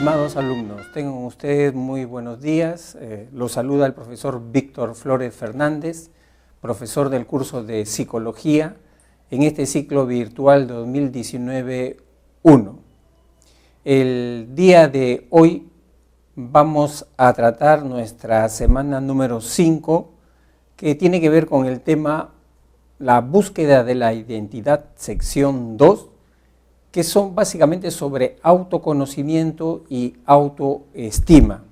Estimados alumnos, tengan ustedes muy buenos días. Los saluda el profesor Víctor Flores Fernández, profesor del curso de Psicología en este ciclo virtual 2019-1. El día de hoy vamos a tratar nuestra semana número 5, que tiene que ver con el tema la búsqueda de la identidad, sección 2, que son básicamente sobre autoconocimiento y autoestima.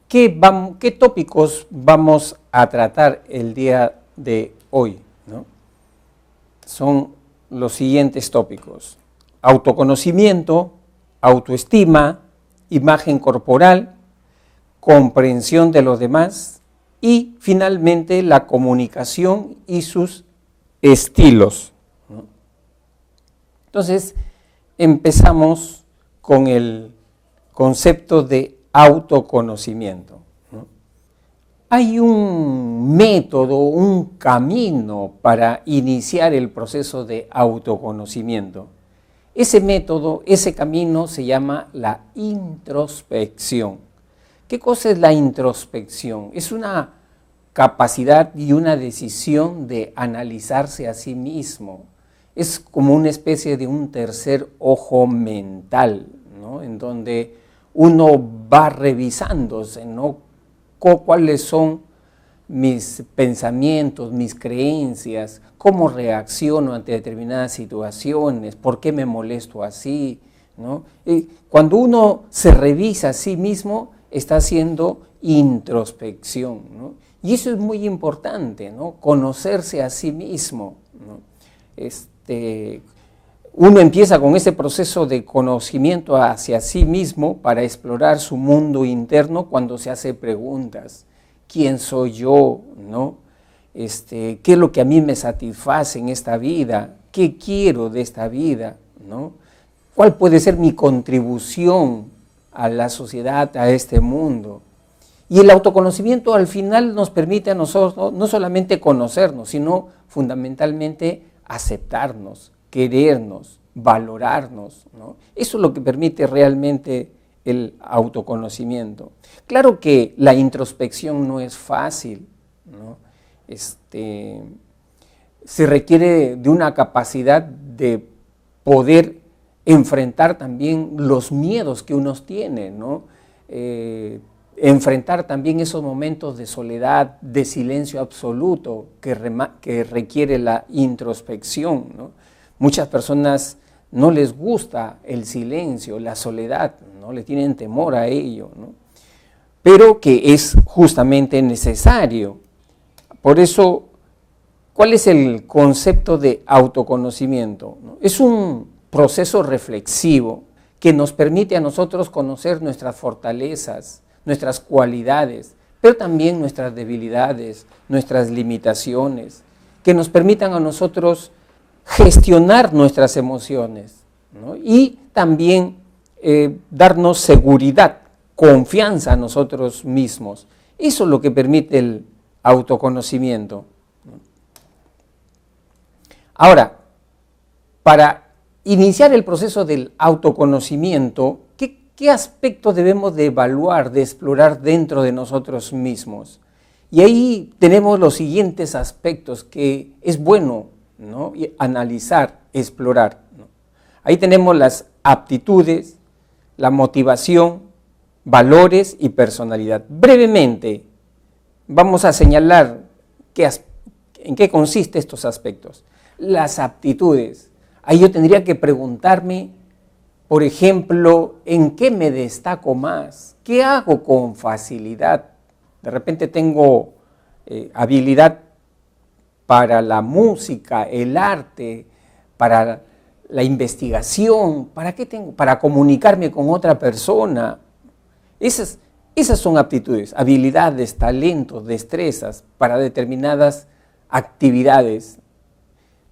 ¿Qué tópicos vamos a tratar el día de hoy, ¿no? Son los siguientes tópicos: autoconocimiento, autoestima, imagen corporal, comprensión de los demás y finalmente la comunicación y sus estilos, ¿no? Entonces, empezamos con el concepto de autoconocimiento, ¿no? Hay un método, un camino para iniciar el proceso de autoconocimiento. Ese método, ese camino se llama la introspección. ¿Qué cosa es la introspección? Es una capacidad y una decisión de analizarse a sí mismo. Es como una especie de un tercer ojo mental, ¿no? En donde uno va revisándose, ¿no? Cuáles son mis pensamientos, mis creencias, cómo reacciono ante determinadas situaciones, por qué me molesto así, ¿no? Y cuando uno se revisa a sí mismo, está haciendo introspección, ¿no? Y eso es muy importante, ¿no? Conocerse a sí mismo, ¿no? Uno empieza con ese proceso de conocimiento hacia sí mismo para explorar su mundo interno cuando se hace preguntas. ¿Quién soy yo? ¿No? ¿Qué es lo que a mí me satisface en esta vida? ¿Qué quiero de esta vida? ¿No? ¿Cuál puede ser mi contribución a la sociedad, a este mundo? Y el autoconocimiento al final nos permite a nosotros no solamente conocernos, sino fundamentalmente aceptarnos, querernos, valorarnos, ¿no? Eso es lo que permite realmente el autoconocimiento. Claro que la introspección no es fácil, ¿no? Se requiere de una capacidad de poder enfrentar también los miedos que uno tiene, ¿no? Enfrentar también esos momentos de soledad, de silencio absoluto que requiere la introspección, ¿no? Muchas personas no les gusta el silencio, la soledad, ¿no? Le tienen temor a ello, ¿no? Pero que es justamente necesario. Por eso, ¿cuál es el concepto de autoconocimiento, ¿no? Es un proceso reflexivo que nos permite a nosotros conocer nuestras fortalezas, nuestras cualidades, pero también nuestras debilidades, nuestras limitaciones, que nos permitan a nosotros gestionar nuestras emociones, ¿no? Y también darnos seguridad, confianza a nosotros mismos. Eso es lo que permite el autoconocimiento. Ahora, para iniciar el proceso del autoconocimiento, ¿qué aspectos debemos de evaluar, de explorar dentro de nosotros mismos? Y ahí tenemos los siguientes aspectos que es bueno, ¿no? Analizar, explorar, ¿no? Ahí tenemos las aptitudes, la motivación, valores y personalidad. Brevemente, vamos a señalar en qué consisten estos aspectos. Las aptitudes. Ahí yo tendría que preguntarme, por ejemplo, ¿en qué me destaco más? ¿Qué hago con facilidad? De repente tengo habilidad para la música, el arte, para la investigación. ¿Para qué tengo? Para comunicarme con otra persona. Esas son aptitudes, habilidades, talentos, destrezas para determinadas actividades.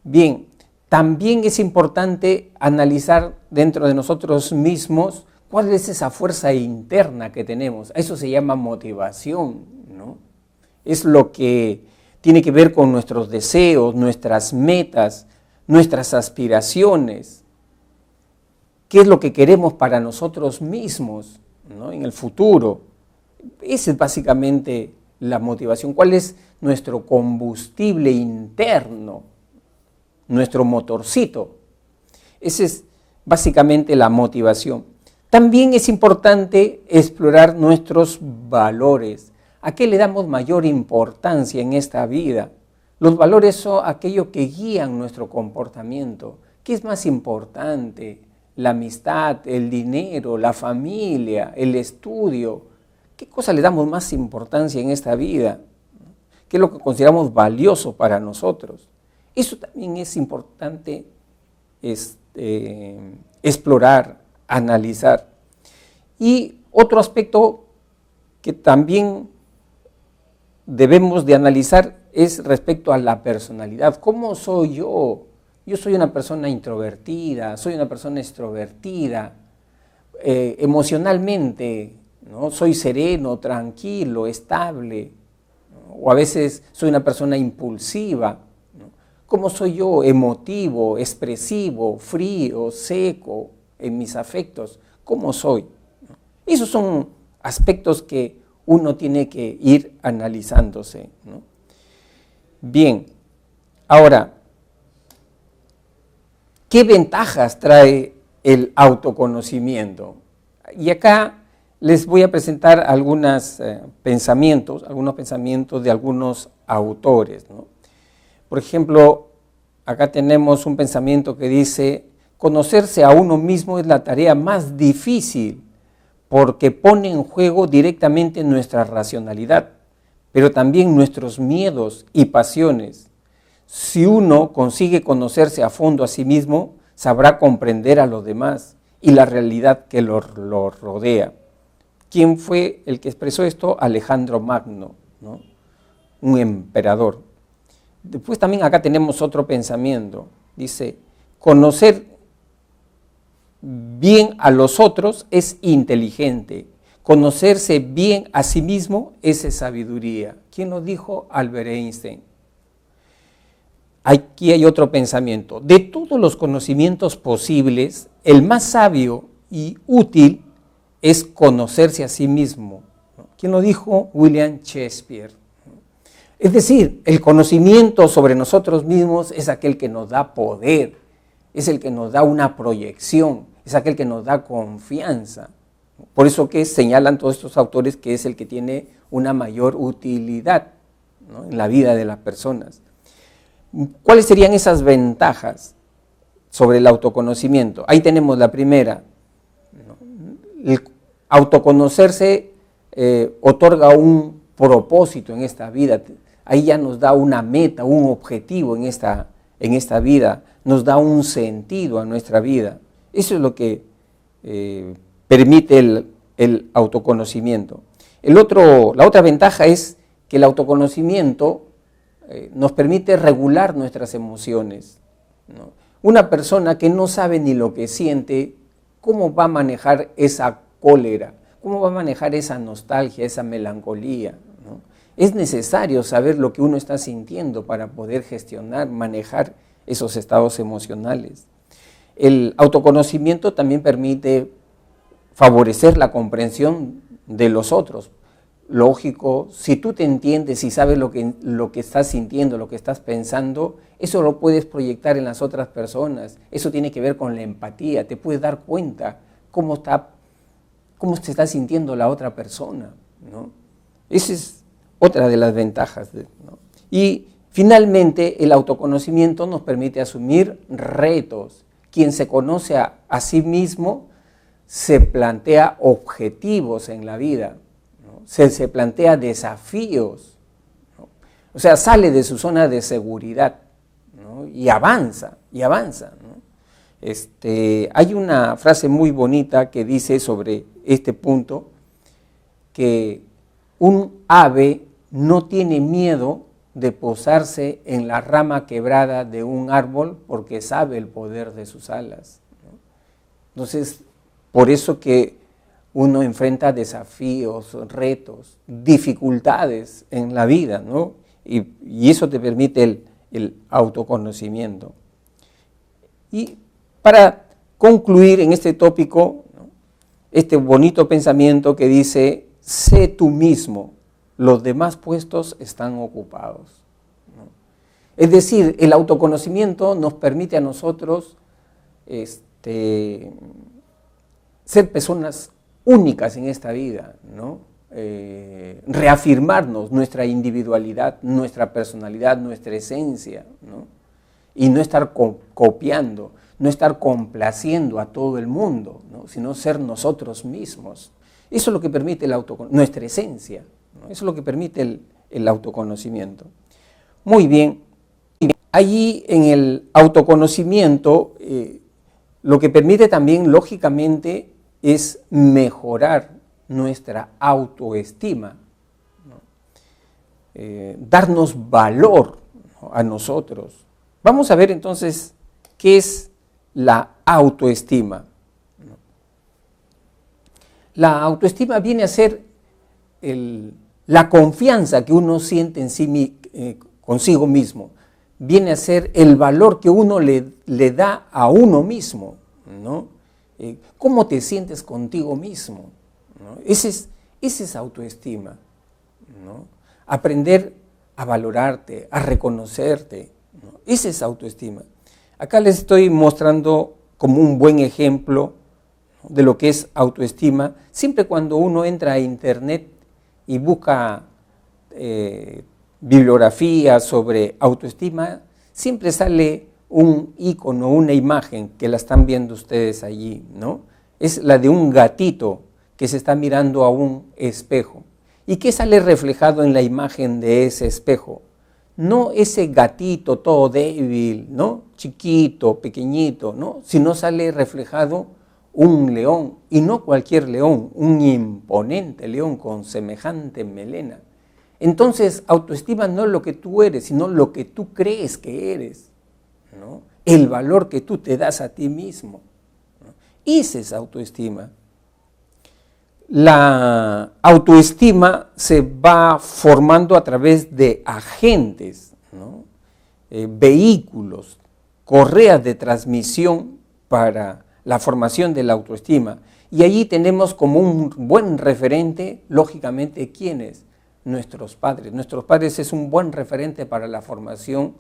Bien, también es importante analizar dentro de nosotros mismos cuál es esa fuerza interna que tenemos. Eso se llama motivación, ¿no? Es lo que tiene que ver con nuestros deseos, nuestras metas, nuestras aspiraciones. qué es lo que queremos para nosotros mismos, ¿no?, en el futuro. Esa es básicamente la motivación. ¿Cuál es nuestro combustible interno? Nuestro motorcito. Esa es básicamente la motivación. También es importante explorar nuestros valores. ¿A qué le damos mayor importancia en esta vida? Los valores son aquello que guían nuestro comportamiento. ¿Qué es más importante? La amistad, el dinero, la familia, el estudio. ¿Qué cosa le damos más importancia en esta vida? ¿Qué es lo que consideramos valioso para nosotros? Eso también es importante explorar, analizar. Y otro aspecto que también debemos de analizar es respecto a la personalidad. ¿Cómo soy yo? Yo soy una persona introvertida, soy una persona extrovertida, emocionalmente, ¿no?, soy sereno, tranquilo, estable, ¿no?, o a veces soy una persona impulsiva, ¿no? ¿Cómo soy yo? Emotivo, expresivo, frío, seco en mis afectos. ¿Cómo soy? Esos son aspectos que uno tiene que ir analizándose, ¿no? Bien, ahora, ¿qué ventajas trae el autoconocimiento? Y acá les voy a presentar algunos pensamientos de algunos autores, ¿no? Por ejemplo, acá tenemos un pensamiento que dice: conocerse a uno mismo es la tarea más difícil porque pone en juego directamente nuestra racionalidad, pero también nuestros miedos y pasiones. Si uno consigue conocerse a fondo a sí mismo, sabrá comprender a los demás y la realidad que lo rodea. ¿Quién fue el que expresó esto? Alejandro Magno, ¿no?, un emperador. Después también acá tenemos otro pensamiento. Dice: conocer bien a los otros es inteligente. Conocerse bien a sí mismo es sabiduría. ¿Quién lo dijo? Albert Einstein. Aquí hay otro pensamiento. De todos los conocimientos posibles, el más sabio y útil es conocerse a sí mismo. ¿Quién lo dijo? William Shakespeare. Es decir, el conocimiento sobre nosotros mismos es aquel que nos da poder, es el que nos da una proyección, es aquel que nos da confianza. Por eso que señalan todos estos autores que es el que tiene una mayor utilidad, ¿no?, en la vida de las personas. ¿Cuáles serían esas ventajas sobre el autoconocimiento? Ahí tenemos la primera, ¿no? El autoconocerse otorga un propósito en esta vida. Ahí ya nos da una meta, un objetivo en esta vida, nos da un sentido a nuestra vida. Eso es lo que permite el autoconocimiento. La otra ventaja es que el autoconocimiento nos permite regular nuestras emociones, ¿no? Una persona que no sabe ni lo que siente, ¿cómo va a manejar esa cólera? ¿Cómo va a manejar esa nostalgia, esa melancolía, ¿no? Es necesario saber lo que uno está sintiendo para poder gestionar, manejar esos estados emocionales. El autoconocimiento también permite favorecer la comprensión de los otros. Lógico, si tú te entiendes y sabes lo que estás sintiendo, lo que estás pensando, eso lo puedes proyectar en las otras personas. Eso tiene que ver con la empatía. Te puedes dar cuenta cómo se está sintiendo la otra persona, ¿no? Esa es otra de las ventajas, ¿no? Y finalmente, el autoconocimiento nos permite asumir retos. Quien se conoce a sí mismo se plantea objetivos en la vida, ¿no? Se plantea desafíos, ¿no? O sea, sale de su zona de seguridad, ¿no? y avanza, ¿no? Hay una frase muy bonita que dice sobre este punto que un ave no tiene miedo de posarse en la rama quebrada de un árbol porque sabe el poder de sus alas, ¿no? Entonces, por eso que uno enfrenta desafíos, retos, dificultades en la vida, ¿no? Y eso te permite el autoconocimiento. Y para concluir en este tópico, ¿no?, este bonito pensamiento que dice: sé tú mismo, los demás puestos están ocupados, ¿no? Es decir, el autoconocimiento nos permite a nosotros ser personas únicas en esta vida, ¿no? Reafirmarnos nuestra individualidad, nuestra personalidad, nuestra esencia, ¿no? Y no estar copiando, no estar complaciendo a todo el mundo, ¿no?, sino ser nosotros mismos. Eso es lo que permite nuestra esencia, ¿no? Eso es lo que permite el autoconocimiento. Muy bien, allí en el autoconocimiento lo que permite también, lógicamente, es mejorar nuestra autoestima, ¿no?, darnos valor, ¿no?, a nosotros. Vamos a ver entonces qué es la autoestima, ¿no? La autoestima viene a ser la confianza que uno siente en sí, consigo mismo, viene a ser el valor que uno le da a uno mismo, ¿no? ¿Cómo te sientes contigo mismo?, ¿no? Esa es autoestima, ¿no? Aprender a valorarte, a reconocerte, ¿no? Esa es autoestima. Acá les estoy mostrando como un buen ejemplo, ¿no?, de lo que es autoestima. Siempre cuando uno entra a internet y busca bibliografía sobre autoestima, siempre sale un icono, una imagen que la están viendo ustedes allí, ¿no? Es la de un gatito que se está mirando a un espejo. ¿Y qué sale reflejado en la imagen de ese espejo? No ese gatito todo débil, ¿no?, chiquito, pequeñito, ¿no?, sino sale reflejado un león, y no cualquier león, un imponente león con semejante melena. Entonces, autoestima no es lo que tú eres, sino lo que tú crees que eres, ¿no?, el valor que tú te das a ti mismo, ¿no? Esa es autoestima. La autoestima se va formando a través de agentes, ¿no?, vehículos, correas de transmisión para la formación de la autoestima. Y allí tenemos como un buen referente, lógicamente, ¿quiénes? Nuestros padres. Nuestros padres es un buen referente para la formación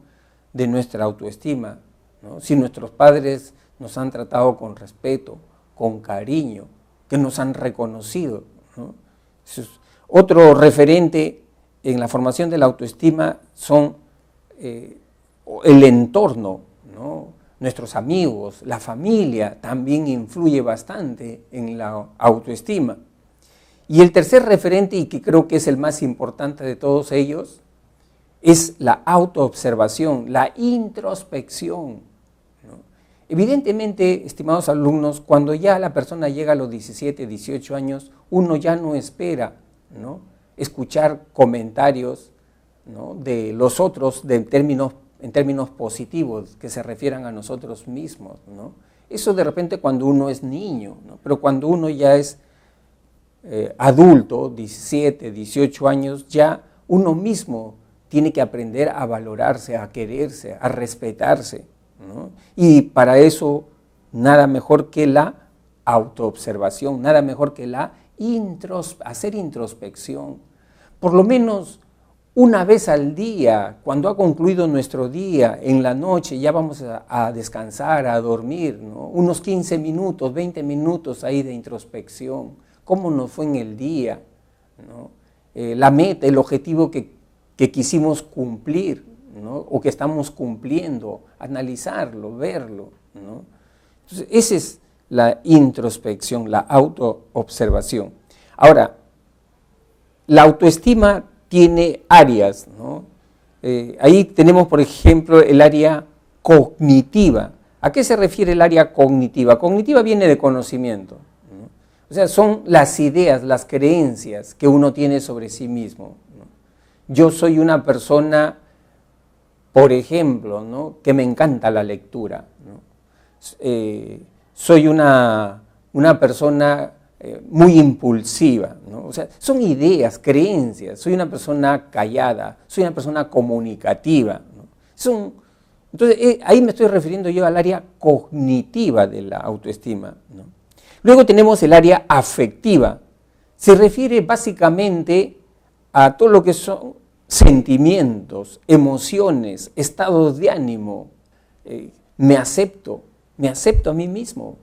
de nuestra autoestima, ¿no? Si nuestros padres nos han tratado con respeto, con cariño, que nos han reconocido, ¿no? Otro referente en la formación de la autoestima son el entorno, ¿no? Nuestros amigos, la familia también influye bastante en la autoestima. Y el tercer referente, y que creo que es el más importante de todos ellos, es la autoobservación, la introspección, ¿no? Evidentemente, estimados alumnos, cuando ya la persona llega a los 17, 18 años, uno ya no espera, ¿no?, escuchar comentarios, ¿no?, de los otros en términos positivos que se refieran a nosotros mismos, ¿no? Eso de repente cuando uno es niño, ¿no? Pero cuando uno ya es adulto, 17, 18 años, ya uno mismo tiene que aprender a valorarse, a quererse, a respetarse, ¿no? Y para eso nada mejor que la autoobservación, nada mejor que hacer introspección. Por lo menos una vez al día, cuando ha concluido nuestro día, en la noche ya vamos a descansar, a dormir, ¿no? Unos 15 minutos, 20 minutos ahí de introspección. ¿Cómo nos fue en el día?, ¿no? La meta, el objetivo que quisimos cumplir, ¿no?, o que estamos cumpliendo, analizarlo, verlo, ¿no? Entonces, esa es la introspección, la autoobservación. Ahora, la autoestima tiene áreas, ¿no? Ahí tenemos, por ejemplo, el área cognitiva. ¿A qué se refiere el área cognitiva? Cognitiva viene de conocimiento, ¿no? O sea, son las ideas, las creencias que uno tiene sobre sí mismo, ¿no? Yo soy una persona, por ejemplo, ¿no?, que me encanta la lectura, ¿no? Soy una persona muy impulsiva, ¿no? O sea, son ideas, creencias. Soy una persona callada, soy una persona comunicativa, ¿no? Son Entonces, ahí me estoy refiriendo yo al área cognitiva de la autoestima, ¿no? Luego tenemos el área afectiva. Se refiere básicamente a todo lo que son sentimientos, emociones, estados de ánimo. Me acepto a mí mismo,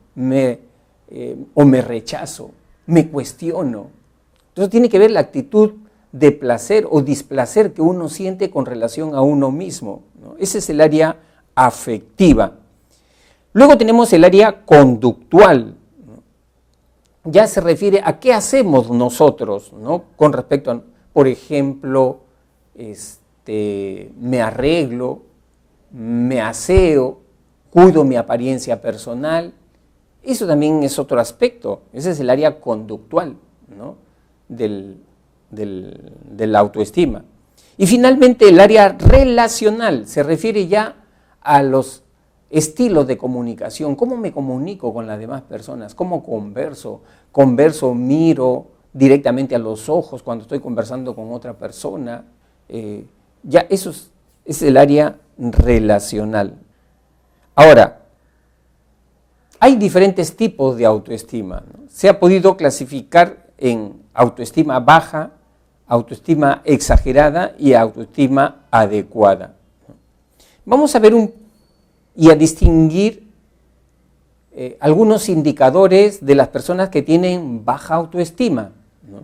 o me rechazo, me cuestiono. Entonces tiene que ver la actitud de placer o displacer que uno siente con relación a uno mismo, ¿no? Ese es el área afectiva. Luego tenemos el área conductual, ¿no? Ya se refiere a qué hacemos nosotros, ¿no? Con respecto a, por ejemplo, me arreglo, me aseo, cuido mi apariencia personal. Eso también es otro aspecto, ese es el área conductual, ¿no? de la autoestima. Y finalmente el área relacional se refiere ya a los estilos de comunicación, cómo me comunico con las demás personas, cómo converso, miro directamente a los ojos cuando estoy conversando con otra persona. Ya eso es el área relacional. Ahora, hay diferentes tipos de autoestima, ¿no? Se ha podido clasificar en autoestima baja, autoestima exagerada y autoestima adecuada. Vamos a ver y a distinguir algunos indicadores de las personas que tienen baja autoestima, ¿no?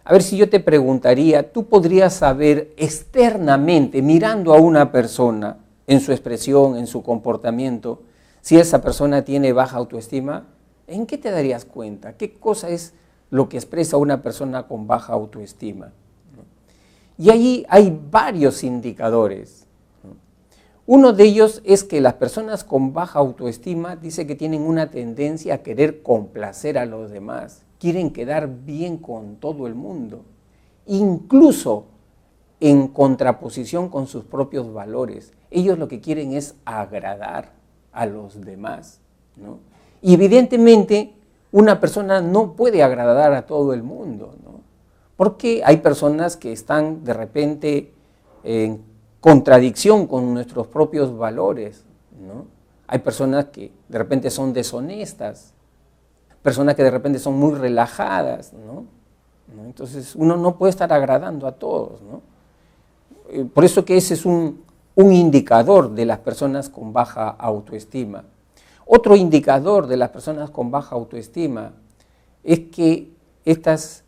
A ver, si yo te preguntaría, ¿tú podrías saber externamente, mirando a una persona, en su expresión, en su comportamiento, si esa persona tiene baja autoestima? ¿En qué te darías cuenta? ¿Qué cosa es lo que expresa una persona con baja autoestima? Y allí hay varios indicadores. Uno de ellos es que las personas con baja autoestima dice que tienen una tendencia a querer complacer a los demás, quieren quedar bien con todo el mundo, incluso en contraposición con sus propios valores. Ellos lo que quieren es agradar a los demás, ¿no? Y evidentemente una persona no puede agradar a todo el mundo, ¿no? Porque hay personas que están de repente en contradicción con nuestros propios valores, ¿no? Hay personas que de repente son deshonestas, personas que de repente son muy relajadas, ¿no? Entonces uno no puede estar agradando a todos, ¿no? Por eso que ese es un indicador de las personas con baja autoestima. Otro indicador de las personas con baja autoestima es que estas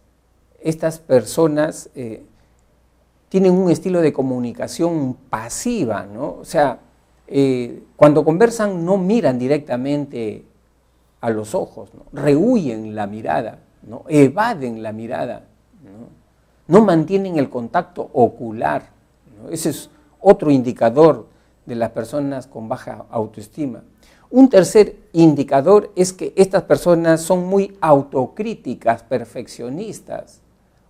personas tienen un estilo de comunicación pasiva, ¿no? O sea, cuando conversan no miran directamente a los ojos, ¿no? Rehúyen la mirada, ¿no? Evaden la mirada, ¿no? No mantienen el contacto ocular, ¿no? Ese es otro indicador de las personas con baja autoestima. Un tercer indicador es que estas personas son muy autocríticas, perfeccionistas.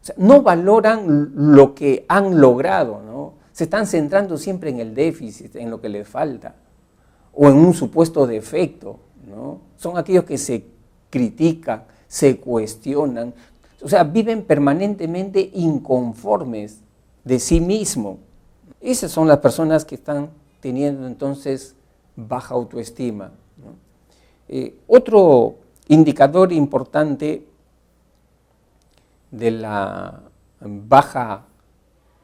O sea, no valoran lo que han logrado, ¿no? Se están centrando siempre en el déficit, en lo que les falta, o en un supuesto defecto, ¿no? Son aquellos que se critican, se cuestionan, o sea, viven permanentemente inconformes de sí mismos. Esas son las personas que están teniendo entonces baja autoestima, ¿no? Otro indicador importante de la baja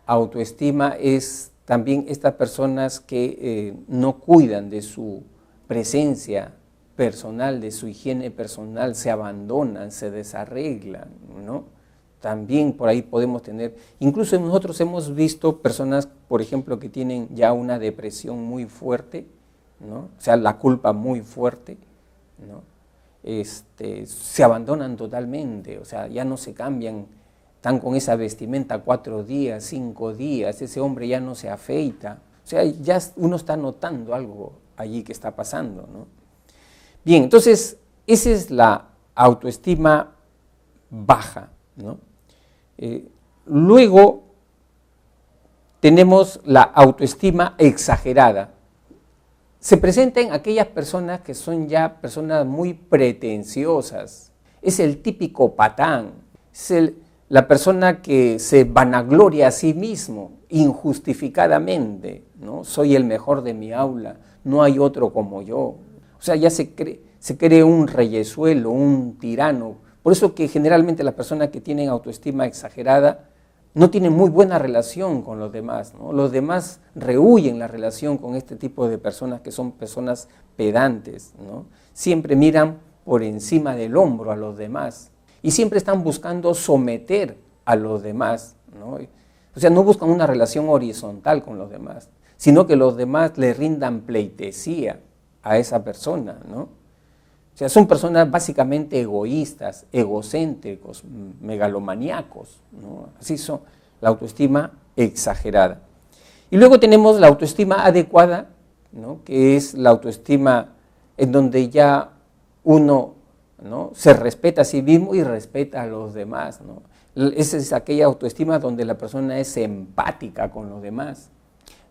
autoestima es también estas personas que no cuidan de su presencia personal, de su higiene personal, se abandonan, se desarreglan, ¿no? También por ahí podemos tener, incluso nosotros hemos visto personas, por ejemplo, que tienen ya una depresión muy fuerte, ¿no? O sea, la culpa muy fuerte, ¿no? Se abandonan totalmente, o sea, ya no se cambian, están con esa vestimenta 4 días, 5 días, ese hombre ya no se afeita, o sea, ya uno está notando algo allí que está pasando, ¿no? Bien, entonces, esa es la autoestima baja, ¿no? Luego tenemos la autoestima exagerada. Se presenta en aquellas personas que son ya personas muy pretenciosas. Es el típico patán, es la persona que se vanagloria a sí mismo. injustificadamente, ¿no? Soy el mejor de mi aula, no hay otro como yo. O sea, ya se cree un reyesuelo, un tirano. Por eso que generalmente las personas que tienen autoestima exagerada no tienen muy buena relación con los demás, ¿no? Los demás rehúyen la relación con este tipo de personas que son personas pedantes, ¿no? Siempre miran por encima del hombro a los demás y siempre están buscando someter a los demás, ¿no? O sea, no buscan una relación horizontal con los demás, sino que los demás le rindan pleitesía a esa persona, ¿no? O sea, son personas básicamente egoístas, egocéntricos, megalomaníacos, ¿no? Así son, la autoestima exagerada. Y luego tenemos la autoestima adecuada, ¿no? Que es la autoestima en donde ya uno, ¿no? Se respeta a sí mismo y respeta a los demás, ¿no? Esa es aquella autoestima donde la persona es empática con los demás.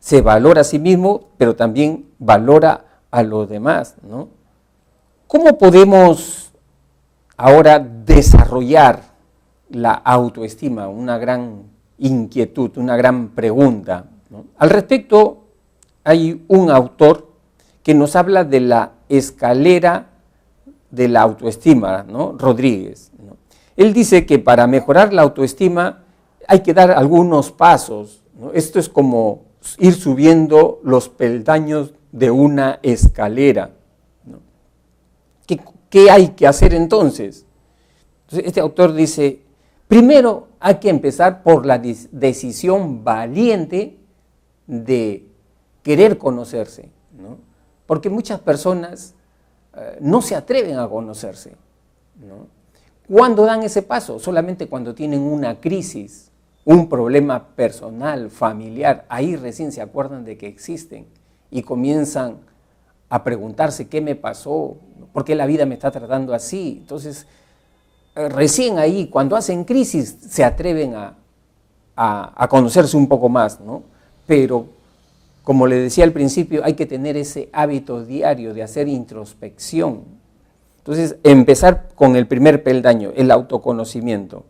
Se valora a sí mismo, pero también valora a los demás, ¿no? ¿Cómo podemos ahora desarrollar la autoestima? Una gran inquietud, una gran pregunta, ¿no? Al respecto, hay un autor que nos habla de la escalera de la autoestima, ¿no? Rodríguez, ¿no? Él dice que para mejorar la autoestima hay que dar algunos pasos, ¿no? Esto es como ir subiendo los peldaños de una escalera, ¿no? ¿Qué hay que hacer entonces? Entonces, este autor dice, primero hay que empezar por la decisión valiente de querer conocerse, ¿no? Porque muchas personas no se atreven a conocerse, ¿no? ¿Cuándo dan ese paso? Solamente cuando tienen una crisis, un problema personal, familiar, ahí recién se acuerdan de que existen y comienzan a preguntarse qué me pasó, por qué la vida me está tratando así. Entonces, recién ahí, cuando hacen crisis, se atreven a conocerse un poco más, ¿no? Pero, como le decía al principio, hay que tener ese hábito diario de hacer introspección. Entonces, empezar con el primer peldaño, el autoconocimiento.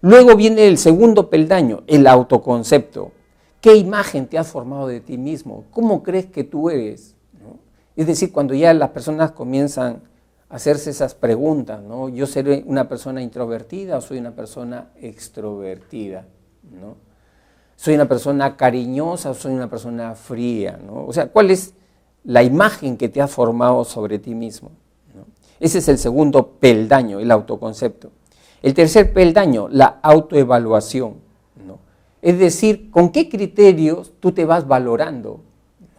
Luego viene el segundo peldaño, el autoconcepto. ¿Qué imagen te has formado de ti mismo? ¿Cómo crees que tú eres? ¿No? Es decir, cuando ya las personas comienzan a hacerse esas preguntas, ¿no? ¿Yo seré una persona introvertida o soy una persona extrovertida? ¿No? ¿Soy una persona cariñosa o soy una persona fría? ¿No? O sea, ¿cuál es la imagen que te has formado sobre ti mismo? ¿No? Ese es el segundo peldaño, el autoconcepto. El tercer peldaño, la autoevaluación, ¿no? Es decir, ¿con qué criterios tú te vas valorando?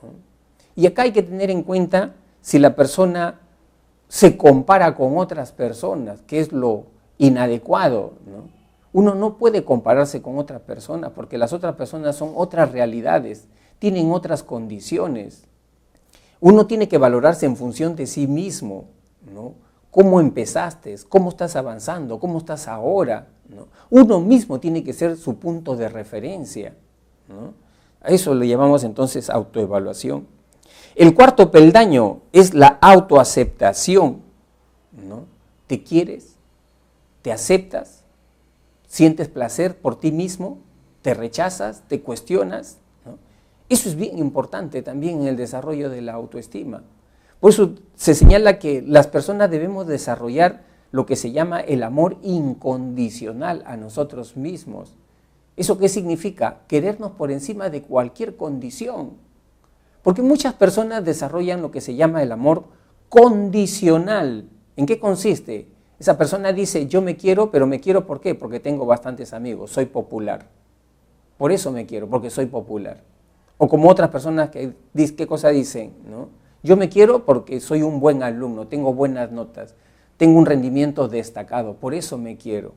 ¿No? Y acá hay que tener en cuenta si la persona se compara con otras personas, que es lo inadecuado, ¿no? Uno no puede compararse con otras personas porque las otras personas son otras realidades, tienen otras condiciones. Uno tiene que valorarse en función de sí mismo, ¿no? ¿Cómo empezaste? ¿Cómo estás avanzando? ¿Cómo estás ahora? ¿No? Uno mismo tiene que ser su punto de referencia, ¿no? A eso le llamamos entonces autoevaluación. El cuarto peldaño es la autoaceptación, ¿no? ¿Te quieres? ¿Te aceptas? ¿Sientes placer por ti mismo? ¿Te rechazas? ¿Te cuestionas? ¿No? Eso es bien importante también en el desarrollo de la autoestima. Por eso se señala que las personas debemos desarrollar lo que se llama el amor incondicional a nosotros mismos. ¿Eso qué significa? Querernos por encima de cualquier condición. Porque muchas personas desarrollan lo que se llama el amor condicional. ¿En qué consiste? Esa persona dice, yo me quiero, pero me quiero ¿por qué? Porque tengo bastantes amigos, soy popular. Por eso me quiero, porque soy popular. O como otras personas que, ¿qué cosa dicen? ¿No? Yo me quiero porque soy un buen alumno, tengo buenas notas, tengo un rendimiento destacado, por eso me quiero,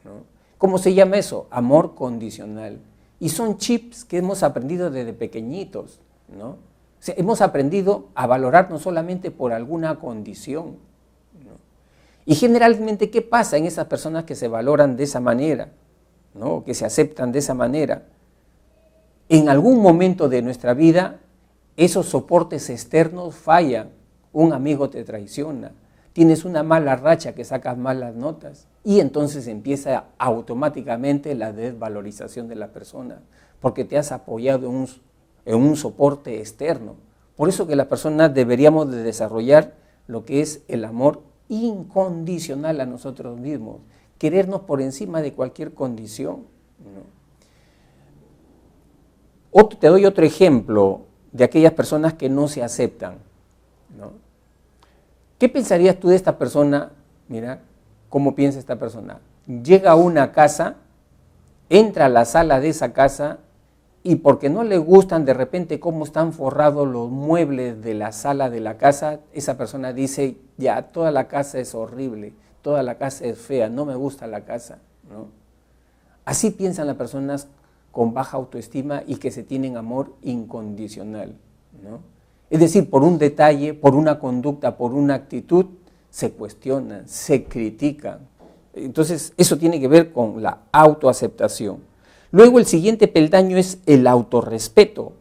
¿no? ¿Cómo se llama eso? Amor condicional. Y son chips que hemos aprendido desde pequeñitos, ¿no? O sea, hemos aprendido a valorarnos solamente por alguna condición, ¿no? Y generalmente, ¿qué pasa en esas personas que se valoran de esa manera, ¿no? Que se aceptan de esa manera? En algún momento de nuestra vida, esos soportes externos fallan, un amigo te traiciona, tienes una mala racha que sacas malas notas y entonces empieza automáticamente la desvalorización de la persona. porque te has apoyado en un soporte externo. Por eso que las personas deberíamos de desarrollar lo que es el amor incondicional a nosotros mismos, querernos por encima de cualquier condición, ¿no? Te doy otro ejemplo de aquellas personas que no se aceptan, ¿no? ¿Qué pensarías tú de esta persona? Mira, ¿cómo piensa esta persona? Llega a una casa, entra a la sala de esa casa y porque no le gustan de repente cómo están forrados los muebles de la sala de la casa, esa persona dice, ya, toda la casa es horrible, toda la casa es fea, no me gusta la casa, ¿no? Así piensan las personas con baja autoestima y que se tienen amor incondicional, ¿no? Es decir, por un detalle, por una conducta, por una actitud, se cuestionan, se critican. Entonces, eso tiene que ver con la autoaceptación. Luego, el siguiente peldaño es el autorrespeto.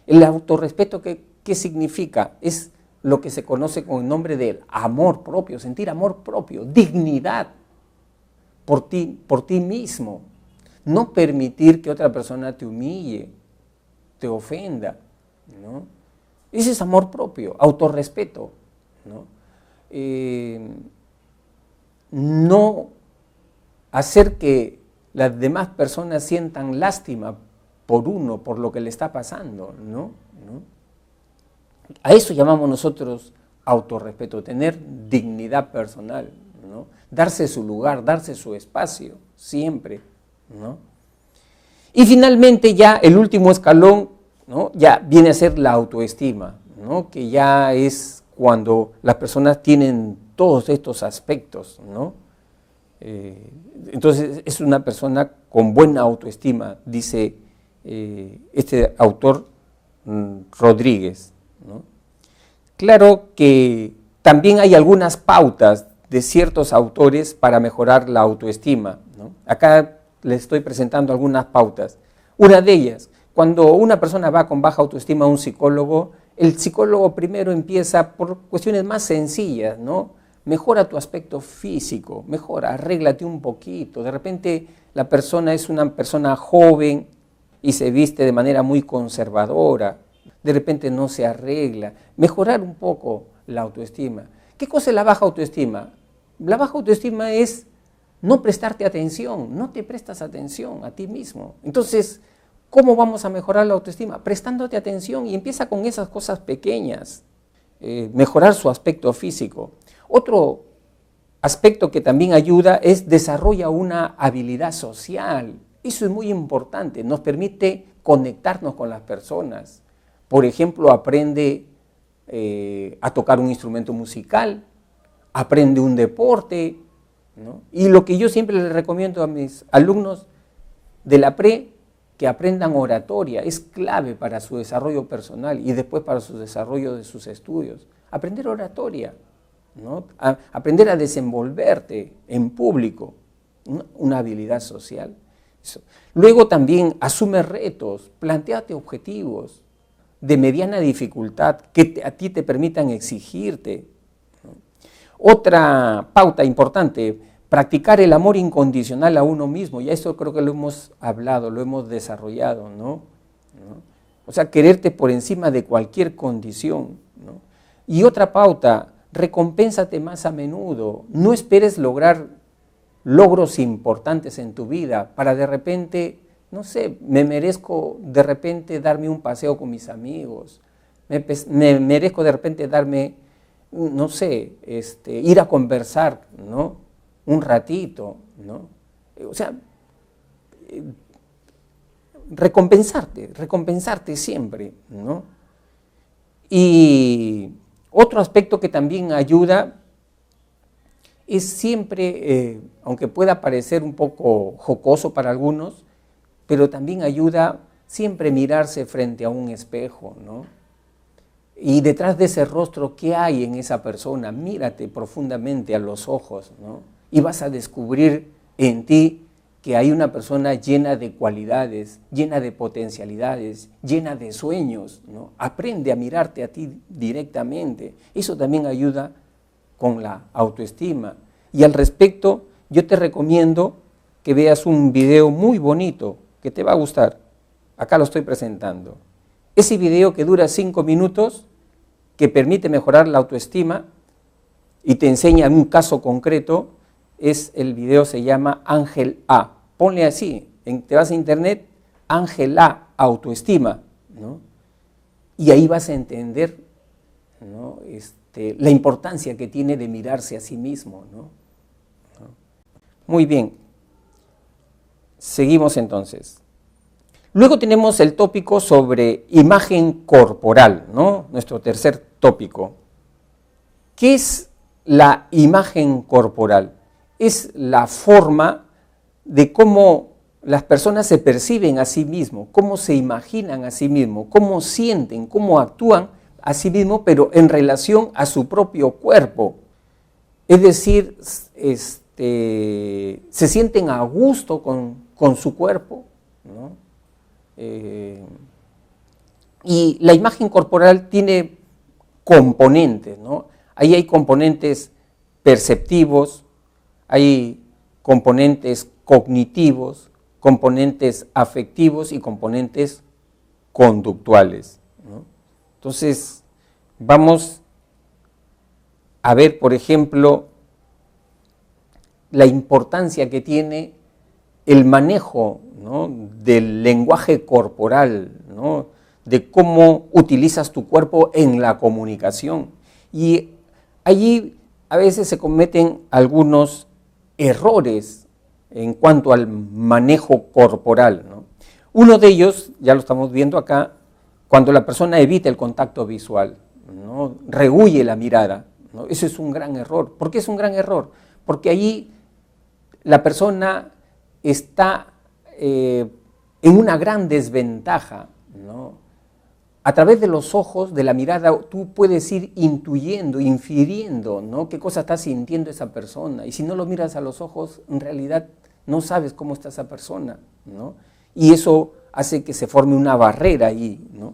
El autorrespeto, ¿qué significa? Es lo que se conoce con el nombre del amor propio, sentir amor propio, dignidad por ti mismo. No permitir que otra persona te humille, te ofenda, ¿no? Ese es amor propio, autorrespeto, ¿no? No hacer que las demás personas sientan lástima por uno, por lo que le está pasando, ¿no? A eso llamamos nosotros autorrespeto, tener dignidad personal, ¿no? Darse su lugar, darse su espacio, siempre, ¿no? Y finalmente ya el último escalón, ¿no? Ya viene a ser la autoestima, ¿no? Que ya es cuando las personas tienen todos estos aspectos, ¿no? Entonces es una persona con buena autoestima, dice este autor Rodríguez, ¿no? Claro que también hay algunas pautas de ciertos autores para mejorar la autoestima, ¿no? Acá les estoy presentando algunas pautas. Una de ellas, cuando una persona va con baja autoestima a un psicólogo, el psicólogo primero empieza por cuestiones más sencillas, ¿no? Mejora tu aspecto físico, mejora, arréglate un poquito. De repente la persona es una persona joven y se viste de manera muy conservadora, de repente no se arregla. Mejorar un poco la autoestima. ¿Qué cosa es la baja autoestima? La baja autoestima es no prestarte atención, no te prestas atención a ti mismo. Entonces, ¿cómo vamos a mejorar la autoestima? Prestándote atención y empieza con esas cosas pequeñas. Mejorar su aspecto físico. Otro aspecto que también ayuda es desarrolla una habilidad social. Eso es muy importante, nos permite conectarnos con las personas. Por ejemplo, aprende a tocar un instrumento musical, aprende un deporte, ¿no? Y lo que yo siempre les recomiendo a mis alumnos de la pre, que aprendan oratoria, es clave para su desarrollo personal y después para su desarrollo de sus estudios. Aprender oratoria, ¿no? Aprender a desenvolverte en público, una habilidad social. Eso. Luego también asume retos, plantéate objetivos de mediana dificultad que a ti te permitan exigirte, ¿no? Otra pauta importante, practicar el amor incondicional a uno mismo, ya eso creo que lo hemos hablado, lo hemos desarrollado, ¿no? O sea, quererte por encima de cualquier condición, ¿no? Y otra pauta, recompénsate más a menudo, no esperes lograr logros importantes en tu vida para de repente, no sé, me merezco de repente darme un paseo con mis amigos, me merezco de repente darme, no sé, ir a conversar, ¿no? Un ratito, ¿no? O sea, recompensarte siempre, ¿no? Y otro aspecto que también ayuda es siempre, aunque pueda parecer un poco jocoso para algunos, pero también ayuda siempre mirarse frente a un espejo, ¿no? Y detrás de ese rostro, ¿qué hay en esa persona? Mírate profundamente a los ojos, ¿no? Y vas a descubrir en ti que hay una persona llena de cualidades, llena de potencialidades, llena de sueños, ¿no? Aprende a mirarte a ti directamente. Eso también ayuda con la autoestima. Y al respecto, yo te recomiendo que veas un video muy bonito, que te va a gustar. acá lo estoy presentando. Ese video que dura 5 minutos, que permite mejorar la autoestima y te enseña un caso concreto, el video se llama Ángel A. Ponle así, te vas a internet, Ángel A, autoestima, ¿no? Y ahí vas a entender, ¿no? La importancia que tiene de mirarse a sí mismo, ¿no? Muy bien, seguimos entonces. Luego tenemos el tópico sobre imagen corporal, ¿no? Nuestro tercer tópico. ¿Qué es la imagen corporal? Es la forma de cómo las personas se perciben a sí mismos, cómo se imaginan a sí mismos, cómo sienten, cómo actúan a sí mismos, pero en relación a su propio cuerpo. Es decir, se sienten a gusto con su cuerpo, ¿no? Y la imagen corporal tiene componentes, ¿no? Ahí hay componentes perceptivos, hay componentes cognitivos, componentes afectivos y componentes conductuales, ¿no? Entonces, vamos a ver, por ejemplo, la importancia que tiene el manejo, ¿no?, del lenguaje corporal, ¿no?, de cómo utilizas tu cuerpo en la comunicación. Y allí a veces se cometen algunos errores en cuanto al manejo corporal, ¿no? Uno de ellos, ya lo estamos viendo acá, cuando la persona evita el contacto visual, ¿no?, rehúye la mirada, ¿no? Eso es un gran error. ¿Por qué es un gran error? Porque allí la persona está en una gran desventaja, ¿no? A través de los ojos, de la mirada, tú puedes ir intuyendo, infiriendo, ¿no?, qué cosa está sintiendo esa persona. Y si no lo miras a los ojos, en realidad no sabes cómo está esa persona, ¿no? Y eso hace que se forme una barrera ahí, ¿no?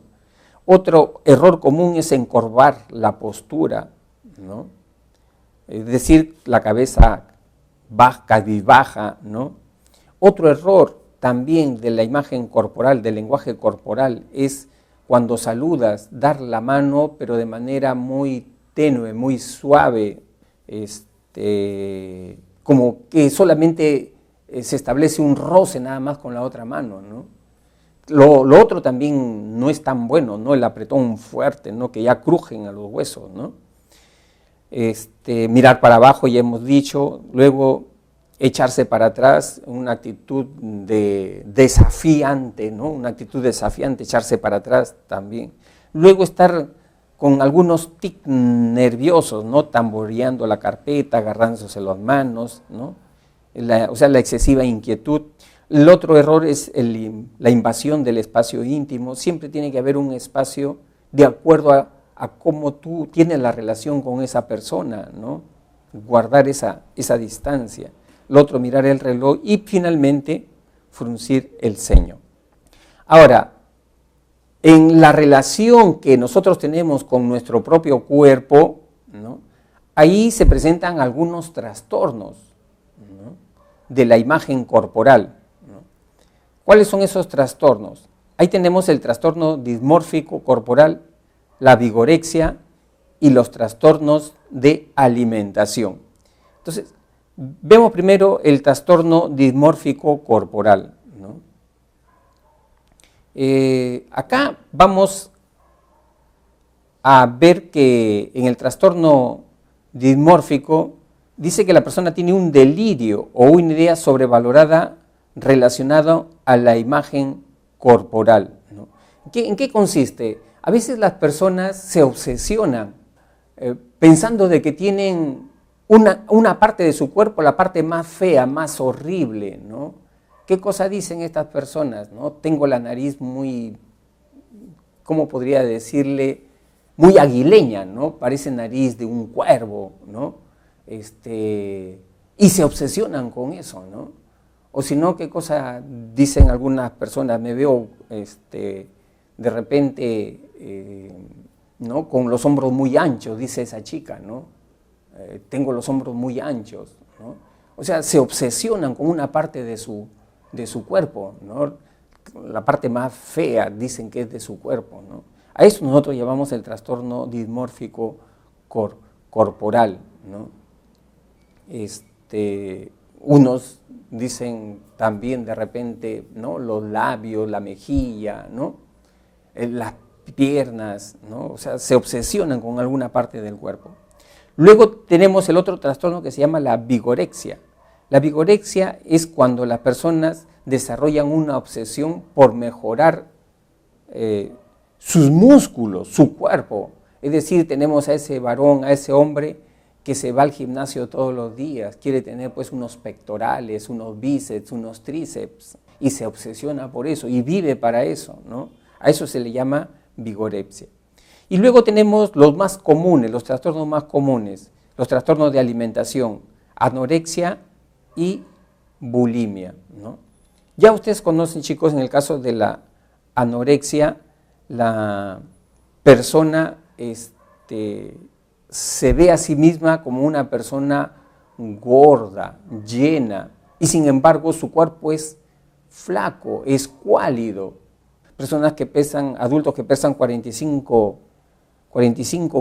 Otro error común es encorvar la postura, ¿no? Es decir, la cabeza cabizbaja, ¿no? Otro error también de la imagen corporal, del lenguaje corporal, es cuando saludas, dar la mano, pero de manera muy tenue, muy suave, como que solamente se establece un roce nada más con la otra mano, ¿no? Lo otro también no es tan bueno, ¿no? El apretón fuerte, ¿no?, que ya crujen a los huesos, ¿no? Mirar para abajo, ya hemos dicho, luego echarse para atrás, una actitud desafiante, ¿no?, una actitud desafiante, echarse para atrás también. Luego estar con algunos tics nerviosos, ¿no?, tamboreando la carpeta, agarrándose las manos, ¿no?, o sea, la excesiva inquietud. El otro error es la invasión del espacio íntimo. Siempre tiene que haber un espacio de acuerdo a cómo tú tienes la relación con esa persona, ¿no? Guardar esa distancia. El otro, mirar el reloj y finalmente fruncir el ceño. Ahora, en la relación que nosotros tenemos con nuestro propio cuerpo, ¿no?, ahí se presentan algunos trastornos, ¿no?, de la imagen corporal, ¿no? ¿Cuáles son esos trastornos? Ahí tenemos el trastorno dismórfico corporal, la vigorexia y los trastornos de alimentación. Entonces, vemos primero el trastorno dismórfico corporal, ¿no? Acá vamos a ver que en el trastorno dismórfico dice que la persona tiene un delirio o una idea sobrevalorada relacionada a la imagen corporal, ¿no? ¿En qué consiste? A veces las personas se obsesionan pensando de que tienen una parte de su cuerpo, la parte más fea, más horrible, ¿no? ¿Qué cosa dicen estas personas, ¿no? Tengo la nariz muy, ¿cómo podría decirle?, muy aguileña, ¿no? Parece nariz de un cuervo, ¿no? Y se obsesionan con eso, ¿no? O si no, ¿qué cosa dicen algunas personas? Me veo de repente, ¿no?, con los hombros muy anchos, dice esa chica, ¿no? Tengo los hombros muy anchos, ¿no? O sea, se obsesionan con una parte de su cuerpo, ¿no? la parte más fea, dicen que es de su cuerpo, ¿no? A eso nosotros llamamos el trastorno dismórfico corporal, ¿no? Unos dicen también de repente, ¿no?, los labios, la mejilla, ¿no?, las piernas, ¿no? O sea, se obsesionan con alguna parte del cuerpo. Luego tenemos el otro trastorno que se llama la vigorexia. La vigorexia es cuando las personas desarrollan una obsesión por mejorar sus músculos, su cuerpo. Es decir, tenemos a ese varón, a ese hombre que se va al gimnasio todos los días, quiere tener pues unos pectorales, unos bíceps, unos tríceps, y se obsesiona por eso y vive para eso, ¿no? A eso se le llama vigorexia. Y luego tenemos los más comunes, los trastornos más comunes, los trastornos de alimentación, anorexia y bulimia, ¿no? Ya ustedes conocen, chicos, en el caso de la anorexia, la persona se ve a sí misma como una persona gorda, llena, y sin embargo su cuerpo es flaco, es escuálido. Personas que pesan, adultos que pesan 45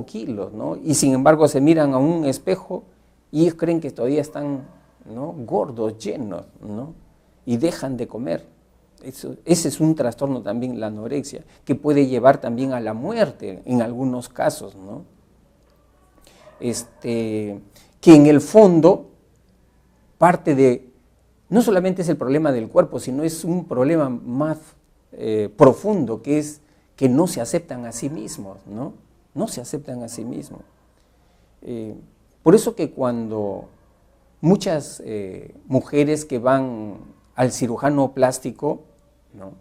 kilos, ¿no? Y sin embargo se miran a un espejo y ellos creen que todavía están, ¿no?, gordos, llenos, ¿no?, y dejan de comer. Ese es un trastorno también, la anorexia, que puede llevar también a la muerte en algunos casos, ¿no? Que en el fondo parte de, no solamente es el problema del cuerpo, sino es un problema más profundo, que es que no se aceptan a sí mismos, ¿no? No se aceptan a sí mismos. Por eso que cuando muchas mujeres que van al cirujano plástico, ¿no?,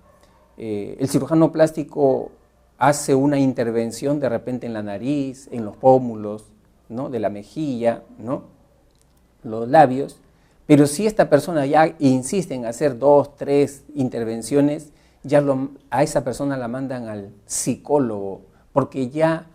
el cirujano plástico hace una intervención de repente en la nariz, en los pómulos, ¿no?, de la mejilla, ¿no?, los labios, pero si esta persona ya insiste en hacer 2, 3 intervenciones, ya a esa persona la mandan al psicólogo, porque ya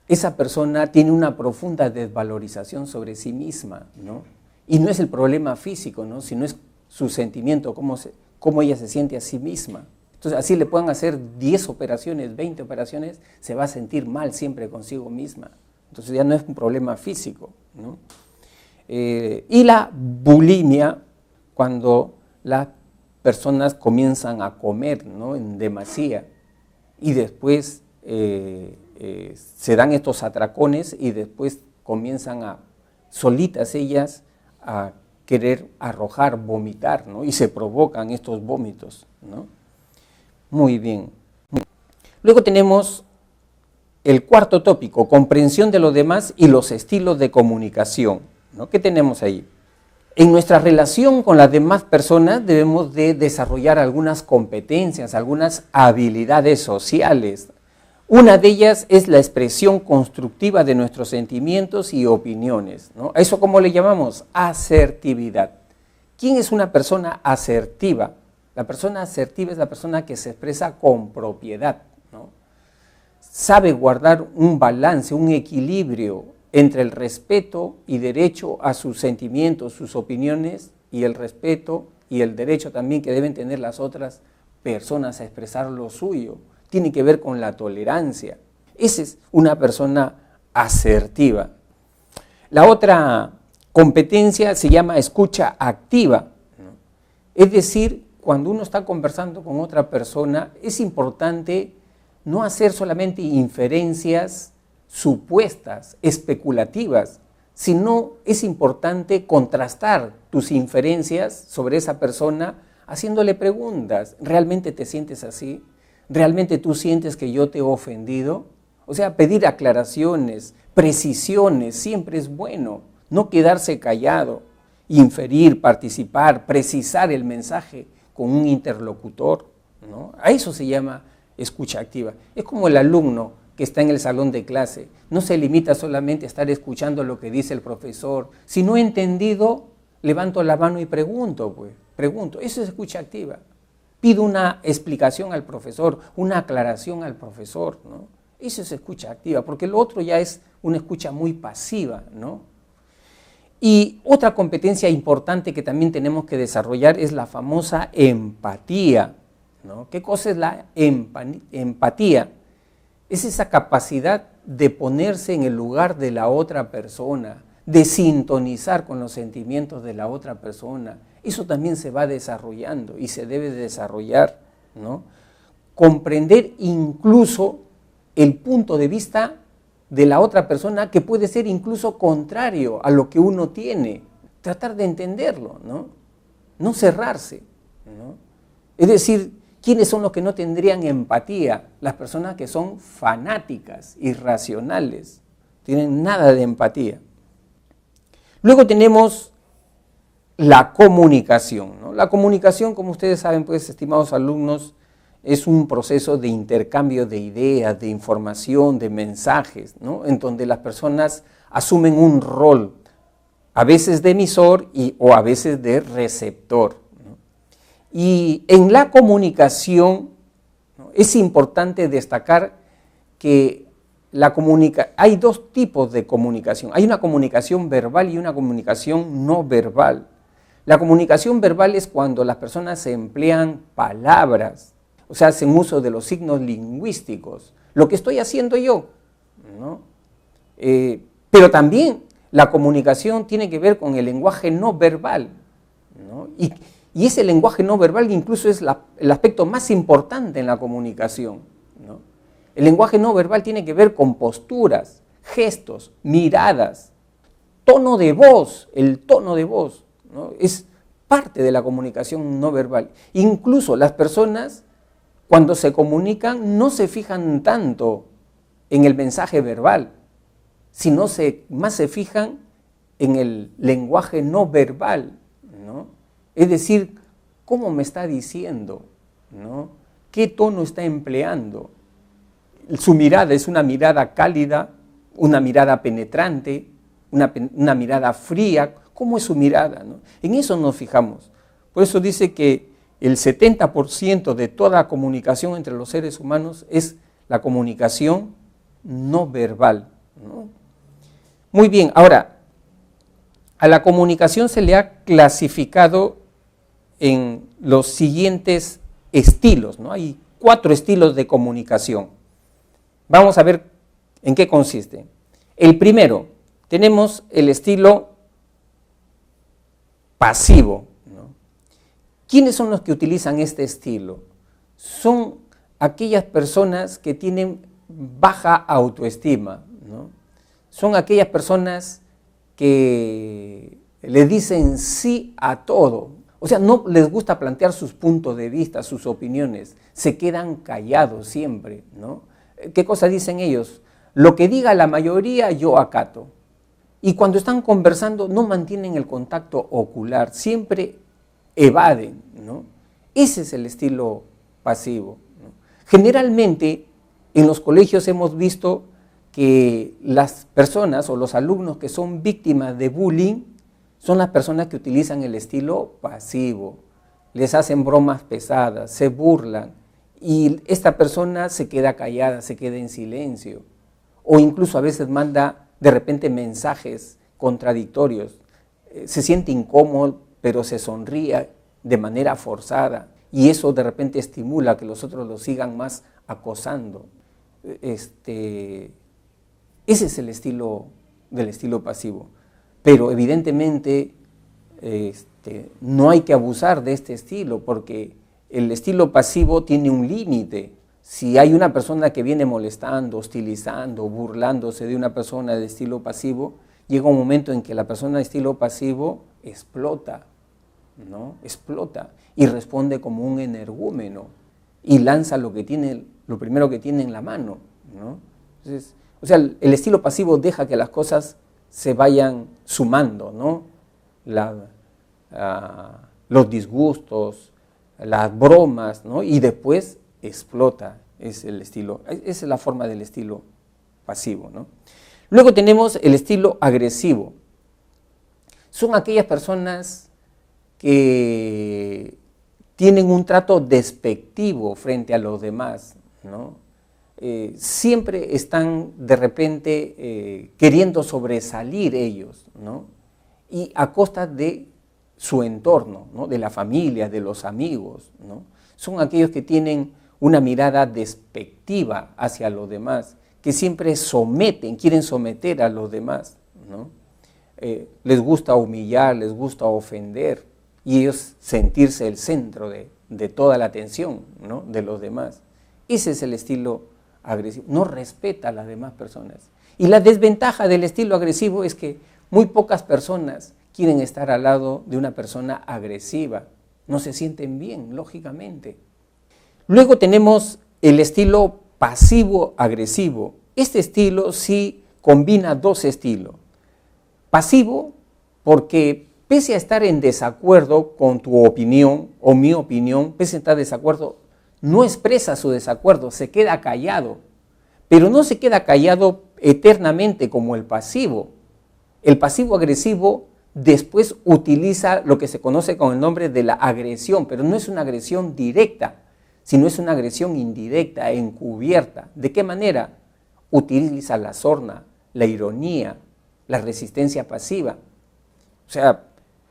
esa persona tiene una profunda desvalorización sobre sí misma, ¿no? Y no es el problema físico, ¿no?, sino es su sentimiento, cómo ella se siente a sí misma. Entonces, así le puedan hacer 10 operaciones, 20 operaciones, se va a sentir mal siempre consigo misma. Entonces ya no es un problema físico, ¿no? Y la bulimia, cuando las personas comienzan a comer, ¿no?, en demasía, y después se dan estos atracones y después comienzan solitas ellas a querer arrojar, vomitar, ¿no?, y se provocan estos vómitos, ¿no? Muy bien. Luego tenemos el cuarto tópico, comprensión de los demás y los estilos de comunicación, ¿no? ¿Qué tenemos ahí? En nuestra relación con las demás personas debemos de desarrollar algunas competencias, algunas habilidades sociales. Una de ellas es la expresión constructiva de nuestros sentimientos y opiniones, ¿no? ¿A eso cómo le llamamos? Asertividad. ¿Quién es una persona asertiva? La persona asertiva es la persona que se expresa con propiedad, ¿no? Sabe guardar un balance, un equilibrio entre el respeto y derecho a sus sentimientos, sus opiniones, y el respeto y el derecho también que deben tener las otras personas a expresar lo suyo. Tiene que ver con la tolerancia. Esa es una persona asertiva. La otra competencia se llama escucha activa, ¿no? Es decir, cuando uno está conversando con otra persona, es importante no hacer solamente inferencias supuestas, especulativas, sino es importante contrastar tus inferencias sobre esa persona haciéndole preguntas. ¿Realmente te sientes así? ¿Realmente tú sientes que yo te he ofendido? O sea, pedir aclaraciones, precisiones, siempre es bueno. No quedarse callado, inferir, participar, precisar el mensaje con un interlocutor, ¿no? A eso se llama escucha activa. Es como el alumno que está en el salón de clase. No se limita solamente a estar escuchando lo que dice el profesor. Si no he entendido, levanto la mano y pregunto, pues. Pregunto. Eso es escucha activa. Pido una explicación al profesor, una aclaración al profesor, ¿no? Eso es escucha activa, porque lo otro ya es una escucha muy pasiva, ¿no? Y otra competencia importante que también tenemos que desarrollar es la famosa empatía, ¿no? ¿Qué cosa es la empatía? Es esa capacidad de ponerse en el lugar de la otra persona, de sintonizar con los sentimientos de la otra persona. Eso también se va desarrollando y se debe desarrollar, ¿no? Comprender incluso el punto de vista de la otra persona, que puede ser incluso contrario a lo que uno tiene. Tratar de entenderlo, ¿no? No cerrarse, ¿no? Es decir, ¿quiénes son los que no tendrían empatía? Las personas que son fanáticas, irracionales, tienen nada de empatía. Luego tenemos la comunicación, ¿no? La comunicación, como ustedes saben, pues, estimados alumnos, es un proceso de intercambio de ideas, de información, de mensajes, ¿no? En donde las personas asumen un rol, a veces de emisor o a veces de receptor, ¿no? Y en la comunicación, ¿no?, es importante destacar que hay dos tipos de comunicación. Hay una comunicación verbal y una comunicación no verbal. La comunicación verbal es cuando las personas se emplean palabras, o sea, hacen uso de los signos lingüísticos, lo que estoy haciendo yo, ¿no? Pero también la comunicación tiene que ver con el lenguaje no verbal, ¿no? Y ese lenguaje no verbal incluso es el aspecto más importante en la comunicación, ¿no? El lenguaje no verbal tiene que ver con posturas, gestos, miradas, tono de voz, el tono de voz, ¿no? Es parte de la comunicación no verbal. Incluso las personas, cuando se comunican, no se fijan tanto en el mensaje verbal, sino más se fijan en el lenguaje no verbal, ¿no? Es decir, ¿cómo me está diciendo?, ¿no? ¿Qué tono está empleando? Su mirada es una mirada cálida, una mirada penetrante, una mirada fría. ¿Cómo es su mirada?, ¿no? En eso nos fijamos. Por eso dice que el 70% de toda comunicación entre los seres humanos es la comunicación no verbal, ¿no? Muy bien, ahora, a la comunicación se le ha clasificado en los siguientes estilos, ¿no? Hay 4 estilos de comunicación. Vamos a ver en qué consiste. El primero, tenemos el estilo pasivo, ¿no? ¿Quiénes son los que utilizan este estilo? Son aquellas personas que tienen baja autoestima, ¿no? Son aquellas personas que le dicen sí a todo. O sea, no les gusta plantear sus puntos de vista, sus opiniones. Se quedan callados siempre, ¿no? ¿Qué cosa dicen ellos? Lo que diga la mayoría, yo acato. Y cuando están conversando, no mantienen el contacto ocular, siempre evaden, ¿no? Ese es el estilo pasivo, ¿no? Generalmente, en los colegios hemos visto que las personas o los alumnos que son víctimas de bullying son las personas que utilizan el estilo pasivo. Les hacen bromas pesadas, se burlan, y esta persona se queda callada, se queda en silencio, o incluso a veces manda de repente mensajes contradictorios, se siente incómodo, pero se sonríe de manera forzada, y eso de repente estimula que los otros lo sigan más acosando. Ese es el estilo del estilo pasivo, pero evidentemente no hay que abusar de este estilo, porque el estilo pasivo tiene un límite. Si hay una persona que viene molestando, hostilizando, burlándose de una persona de estilo pasivo, llega un momento en que la persona de estilo pasivo explota, ¿no? Explota y responde como un energúmeno y lanza lo primero que tiene en la mano, ¿no? Entonces, o sea, el estilo pasivo deja que las cosas se vayan sumando, ¿no? Los disgustos, las bromas, ¿no? Y después explota. Esa es la forma del estilo pasivo, ¿no? Luego tenemos el estilo agresivo. Son aquellas personas que tienen un trato despectivo frente a los demás, ¿no? Siempre están de repente queriendo sobresalir ellos, ¿no? Y a costa de su entorno, ¿no? De la familia, de los amigos, ¿no? son aquellos que tienen una mirada despectiva hacia los demás, que siempre quieren someter a los demás, ¿no? Les gusta humillar, les gusta ofender, y ellos sentirse el centro de toda la atención, ¿no?, de los demás. Ese es el estilo agresivo, no respeta a las demás personas. Y la desventaja del estilo agresivo es que muy pocas personas quieren estar al lado de una persona agresiva, no se sienten bien, lógicamente. Luego tenemos el estilo pasivo-agresivo. Este estilo sí combina dos estilos. Pasivo porque pese a estar en desacuerdo con tu opinión o mi opinión, pese a estar en desacuerdo, no expresa su desacuerdo, se queda callado. Pero no se queda callado eternamente como el pasivo. El pasivo-agresivo después utiliza lo que se conoce con el nombre de la agresión, pero no es una agresión directa, sino es una agresión indirecta, encubierta. ¿De qué manera? Utiliza la sorna, la ironía, la resistencia pasiva. O sea,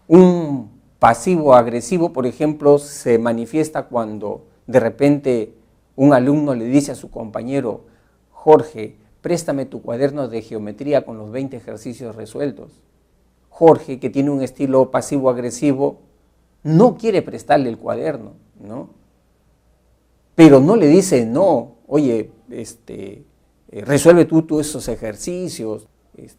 un pasivo agresivo, por ejemplo, se manifiesta cuando de repente un alumno le dice a su compañero: Jorge, préstame tu cuaderno de geometría con los 20 ejercicios resueltos. Jorge, que tiene un estilo pasivo-agresivo, no quiere prestarle el cuaderno, ¿no? Pero no le dice: no, oye, resuelve tú esos ejercicios.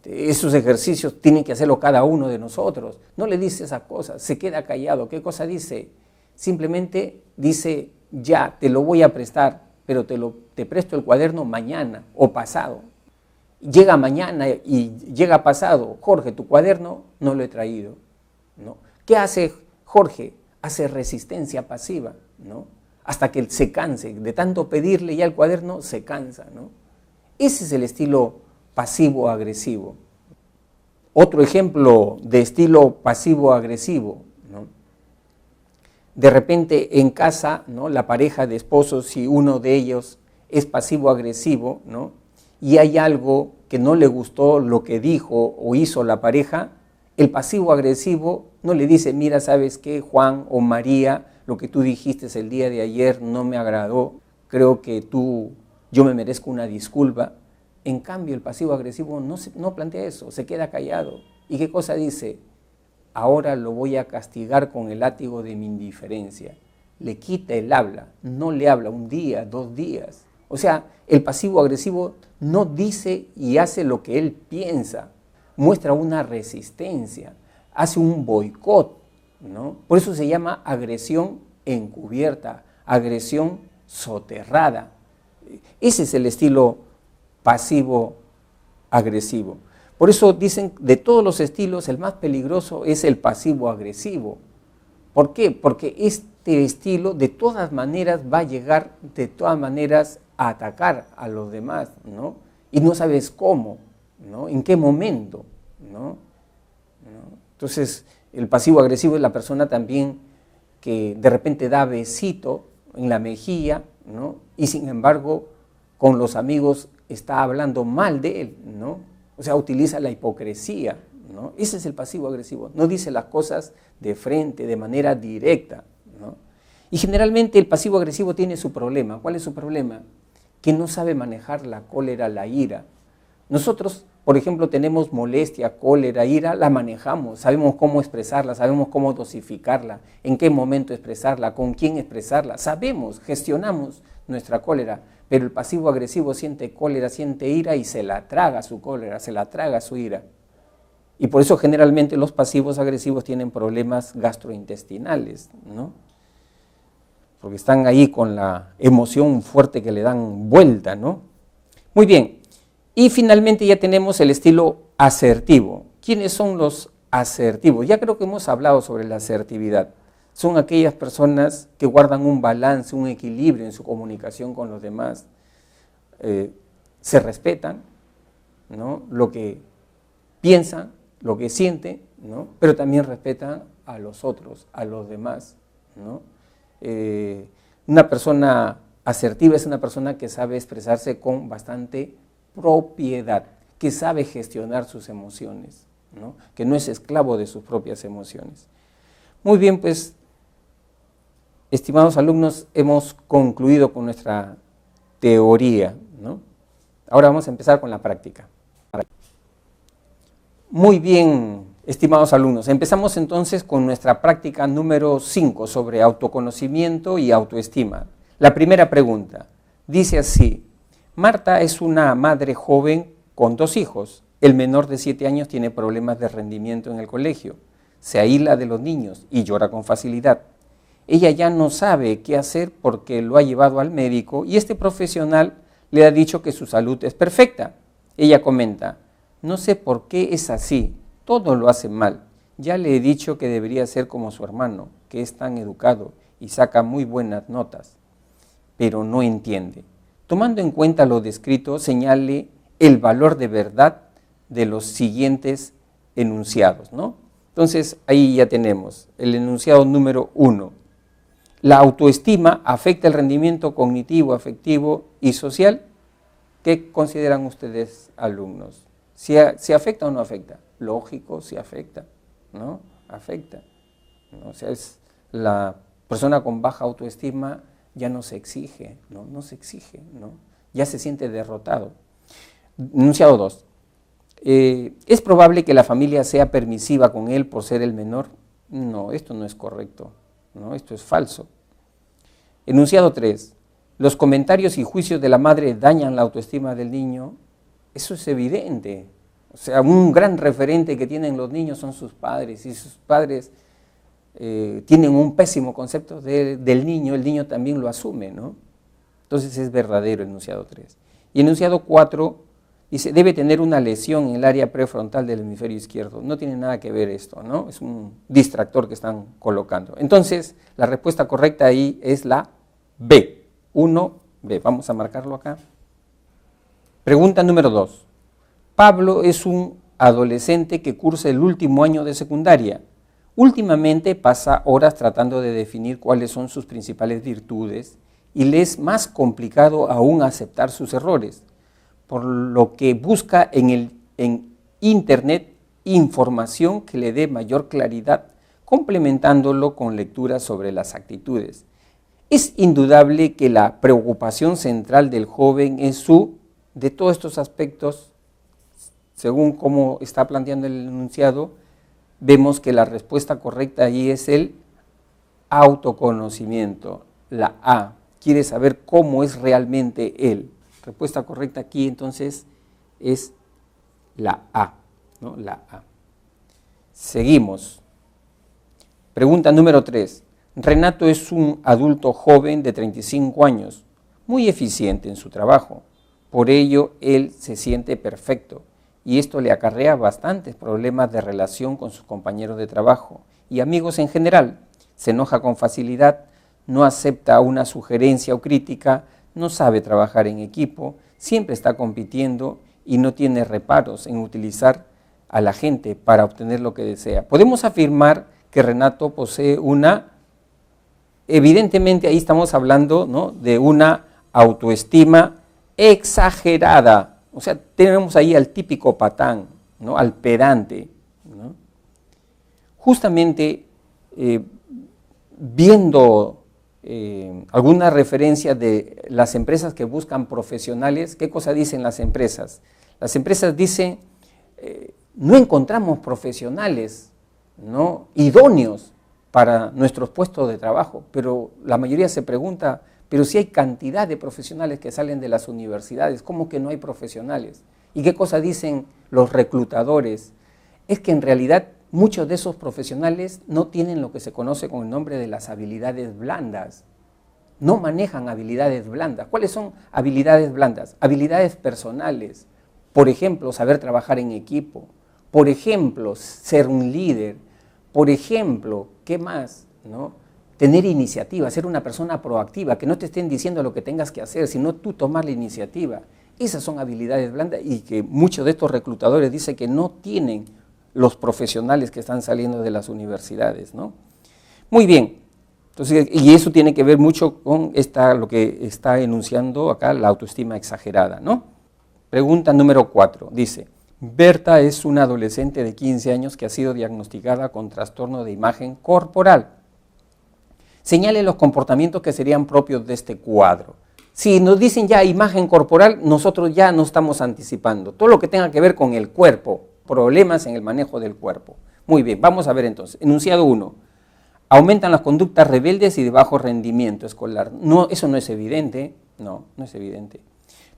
Esos ejercicios tienen que hacerlo cada uno de nosotros. No le dice esa cosa, se queda callado. ¿Qué cosa dice? Simplemente dice: ya, te lo voy a prestar, pero te presto el cuaderno mañana o pasado. Llega mañana y llega pasado: Jorge, tu cuaderno no lo he traído, ¿no? ¿Qué hace Jorge? Hace resistencia pasiva, ¿no? Hasta que se canse, de tanto pedirle ya el cuaderno se cansa, ¿no? Ese es el estilo pasivo-agresivo. Otro ejemplo de estilo pasivo-agresivo, ¿no? De repente en casa, ¿no?, la pareja de esposos, si uno de ellos es pasivo-agresivo, ¿no?, y hay algo que no le gustó lo que dijo o hizo la pareja, el pasivo-agresivo no le dice: mira, ¿sabes qué, Juan o María? Lo que tú dijiste el día de ayer no me agradó, creo que yo me merezco una disculpa. En cambio, el pasivo-agresivo no plantea eso, se queda callado. ¿Y qué cosa dice? Ahora lo voy a castigar con el látigo de mi indiferencia. Le quita el habla, no le habla un día, 2 días. O sea, el pasivo-agresivo no dice y hace lo que él piensa, muestra una resistencia, hace un boicot, ¿no? Por eso se llama agresión encubierta, agresión soterrada. Ese es el estilo pasivo-agresivo. Por eso dicen, de todos los estilos, el más peligroso es el pasivo-agresivo. ¿Por qué? Porque este estilo de todas maneras va a llegar, de todas maneras, a atacar a los demás, ¿no? Y no sabes cómo, ¿no? ¿En qué momento, ¿no? Entonces, el pasivo-agresivo es la persona también que de repente da besito en la mejilla, ¿no? Y sin embargo, con los amigos está hablando mal de él, ¿no? O sea, utiliza la hipocresía, ¿no? Ese es el pasivo-agresivo, no dice las cosas de frente, de manera directa, ¿no? Y generalmente el pasivo-agresivo tiene su problema. ¿Cuál es su problema? Que no sabe manejar la cólera, la ira. Nosotros, por ejemplo, tenemos molestia, cólera, ira, la manejamos, sabemos cómo expresarla, sabemos cómo dosificarla, en qué momento expresarla, con quién expresarla, sabemos, gestionamos nuestra cólera, pero el pasivo-agresivo siente cólera, siente ira y se la traga su cólera, se la traga su ira. Y por eso generalmente los pasivos agresivos tienen problemas gastrointestinales, ¿no? Porque están ahí con la emoción fuerte que le dan vuelta, ¿no? Muy bien. Y finalmente ya tenemos el estilo asertivo. ¿Quiénes son los asertivos? Ya creo que hemos hablado sobre la asertividad. Son aquellas personas que guardan un balance, un equilibrio en su comunicación con los demás. Se respetan, ¿no?, lo que piensan, lo que sienten, ¿no?, pero también respetan a los otros, a los demás, ¿no? Una persona asertiva es una persona que sabe expresarse con bastante propiedad, que sabe gestionar sus emociones, ¿no?, que no es esclavo de sus propias emociones. Muy bien, pues estimados alumnos, hemos concluido con nuestra teoría, ¿no? Ahora vamos a empezar con la práctica. Muy bien, estimados alumnos, empezamos entonces con nuestra práctica número 5 sobre autoconocimiento y autoestima. La primera pregunta dice así: Marta es una madre joven con 2 hijos. El menor de 7 años tiene problemas de rendimiento en el colegio, se aísla de los niños y llora con facilidad. Ella ya no sabe qué hacer porque lo ha llevado al médico y este profesional le ha dicho que su salud es perfecta. Ella comenta: no sé por qué es así, todo lo hace mal. Ya le he dicho que debería ser como su hermano, que es tan educado y saca muy buenas notas, pero no entiende. Tomando en cuenta lo descrito, señale el valor de verdad de los siguientes enunciados, ¿no? Entonces, ahí ya tenemos el enunciado número 1. La autoestima afecta el rendimiento cognitivo, afectivo y social. ¿Qué consideran ustedes, alumnos? ¿Si afecta o no afecta? Lógico, si afecta, ¿no? Afecta, ¿no? O sea, la persona con baja autoestima ya no se exige, ¿no? No se exige, ¿no? Ya se siente derrotado. Enunciado 2. ¿Es probable que la familia sea permisiva con él por ser el menor? No, esto no es correcto, ¿no? Esto es falso. Enunciado 3. ¿Los comentarios y juicios de la madre dañan la autoestima del niño? Eso es evidente. O sea, un gran referente que tienen los niños son sus padres, y sus padres tienen un pésimo concepto del niño, el niño también lo asume, ¿no? Entonces es verdadero el enunciado 3. Y enunciado 4 dice: debe tener una lesión en el área prefrontal del hemisferio izquierdo. No tiene nada que ver esto, ¿no? Es un distractor que están colocando. Entonces, la respuesta correcta ahí es la B, 1B. Vamos a marcarlo acá. Pregunta número 2. Pablo es un adolescente que cursa el último año de secundaria. Últimamente pasa horas tratando de definir cuáles son sus principales virtudes y le es más complicado aún aceptar sus errores, por lo que busca en Internet información que le dé mayor claridad, complementándolo con lecturas sobre las actitudes. Es indudable que la preocupación central del joven es de todos estos aspectos, según cómo está planteando el enunciado, vemos que la respuesta correcta ahí es el autoconocimiento, la A. Quiere saber cómo es realmente él. Respuesta correcta aquí entonces es la A, ¿no? La A. Seguimos. Pregunta número 3. Renato es un adulto joven de 35 años, muy eficiente en su trabajo. Por ello, él se siente perfecto y esto le acarrea bastantes problemas de relación con sus compañeros de trabajo y amigos en general. Se enoja con facilidad, no acepta una sugerencia o crítica, no sabe trabajar en equipo, siempre está compitiendo y no tiene reparos en utilizar a la gente para obtener lo que desea. Podemos afirmar que Renato posee evidentemente ahí estamos hablando, ¿no?, de una autoestima exagerada. O sea, tenemos ahí al típico patán, ¿no?, al pedante, ¿no? Justamente viendo alguna referencia de las empresas que buscan profesionales, ¿qué cosa dicen las empresas? Las empresas dicen, no encontramos profesionales, ¿no?, idóneos para nuestros puestos de trabajo, pero la mayoría se pregunta, pero si hay cantidad de profesionales que salen de las universidades, ¿cómo que no hay profesionales? ¿Y qué cosa dicen los reclutadores? Es que en realidad muchos de esos profesionales no tienen lo que se conoce con el nombre de las habilidades blandas. No manejan habilidades blandas. ¿Cuáles son habilidades blandas? Habilidades personales. Por ejemplo, saber trabajar en equipo. Por ejemplo, ser un líder. Por ejemplo, ¿qué más?, ¿no?, tener iniciativa, ser una persona proactiva, que no te estén diciendo lo que tengas que hacer, sino tú tomar la iniciativa. Esas son habilidades blandas y que muchos de estos reclutadores dicen que no tienen los profesionales que están saliendo de las universidades, ¿no? Muy bien, entonces, y eso tiene que ver mucho con lo que está enunciando acá, la autoestima exagerada, ¿no? Pregunta número 4, dice: Berta es una adolescente de 15 años que ha sido diagnosticada con trastorno de imagen corporal. Señale los comportamientos que serían propios de este cuadro. Si nos dicen ya imagen corporal, nosotros ya nos estamos anticipando. Todo lo que tenga que ver con el cuerpo, problemas en el manejo del cuerpo. Muy bien, vamos a ver entonces. Enunciado 1. Aumentan las conductas rebeldes y de bajo rendimiento escolar. No, eso no es evidente. No es evidente.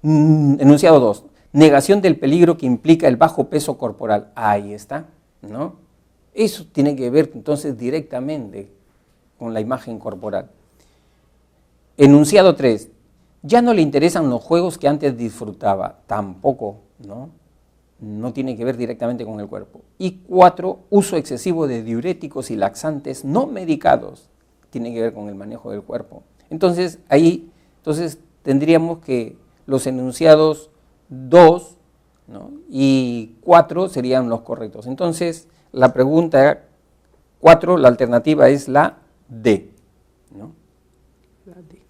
Enunciado 2. Negación del peligro que implica el bajo peso corporal. Ahí está, ¿no? Eso tiene que ver entonces directamente con la imagen corporal. Enunciado 3. Ya no le interesan los juegos que antes disfrutaba. Tampoco, ¿no? No tiene que ver directamente con el cuerpo. Y 4. Uso excesivo de diuréticos y laxantes no medicados. Tiene que ver con el manejo del cuerpo. Entonces, ahí tendríamos que los enunciados 2, ¿no?, y 4 serían los correctos. Entonces, la pregunta 4, la alternativa es la D, ¿no? La D.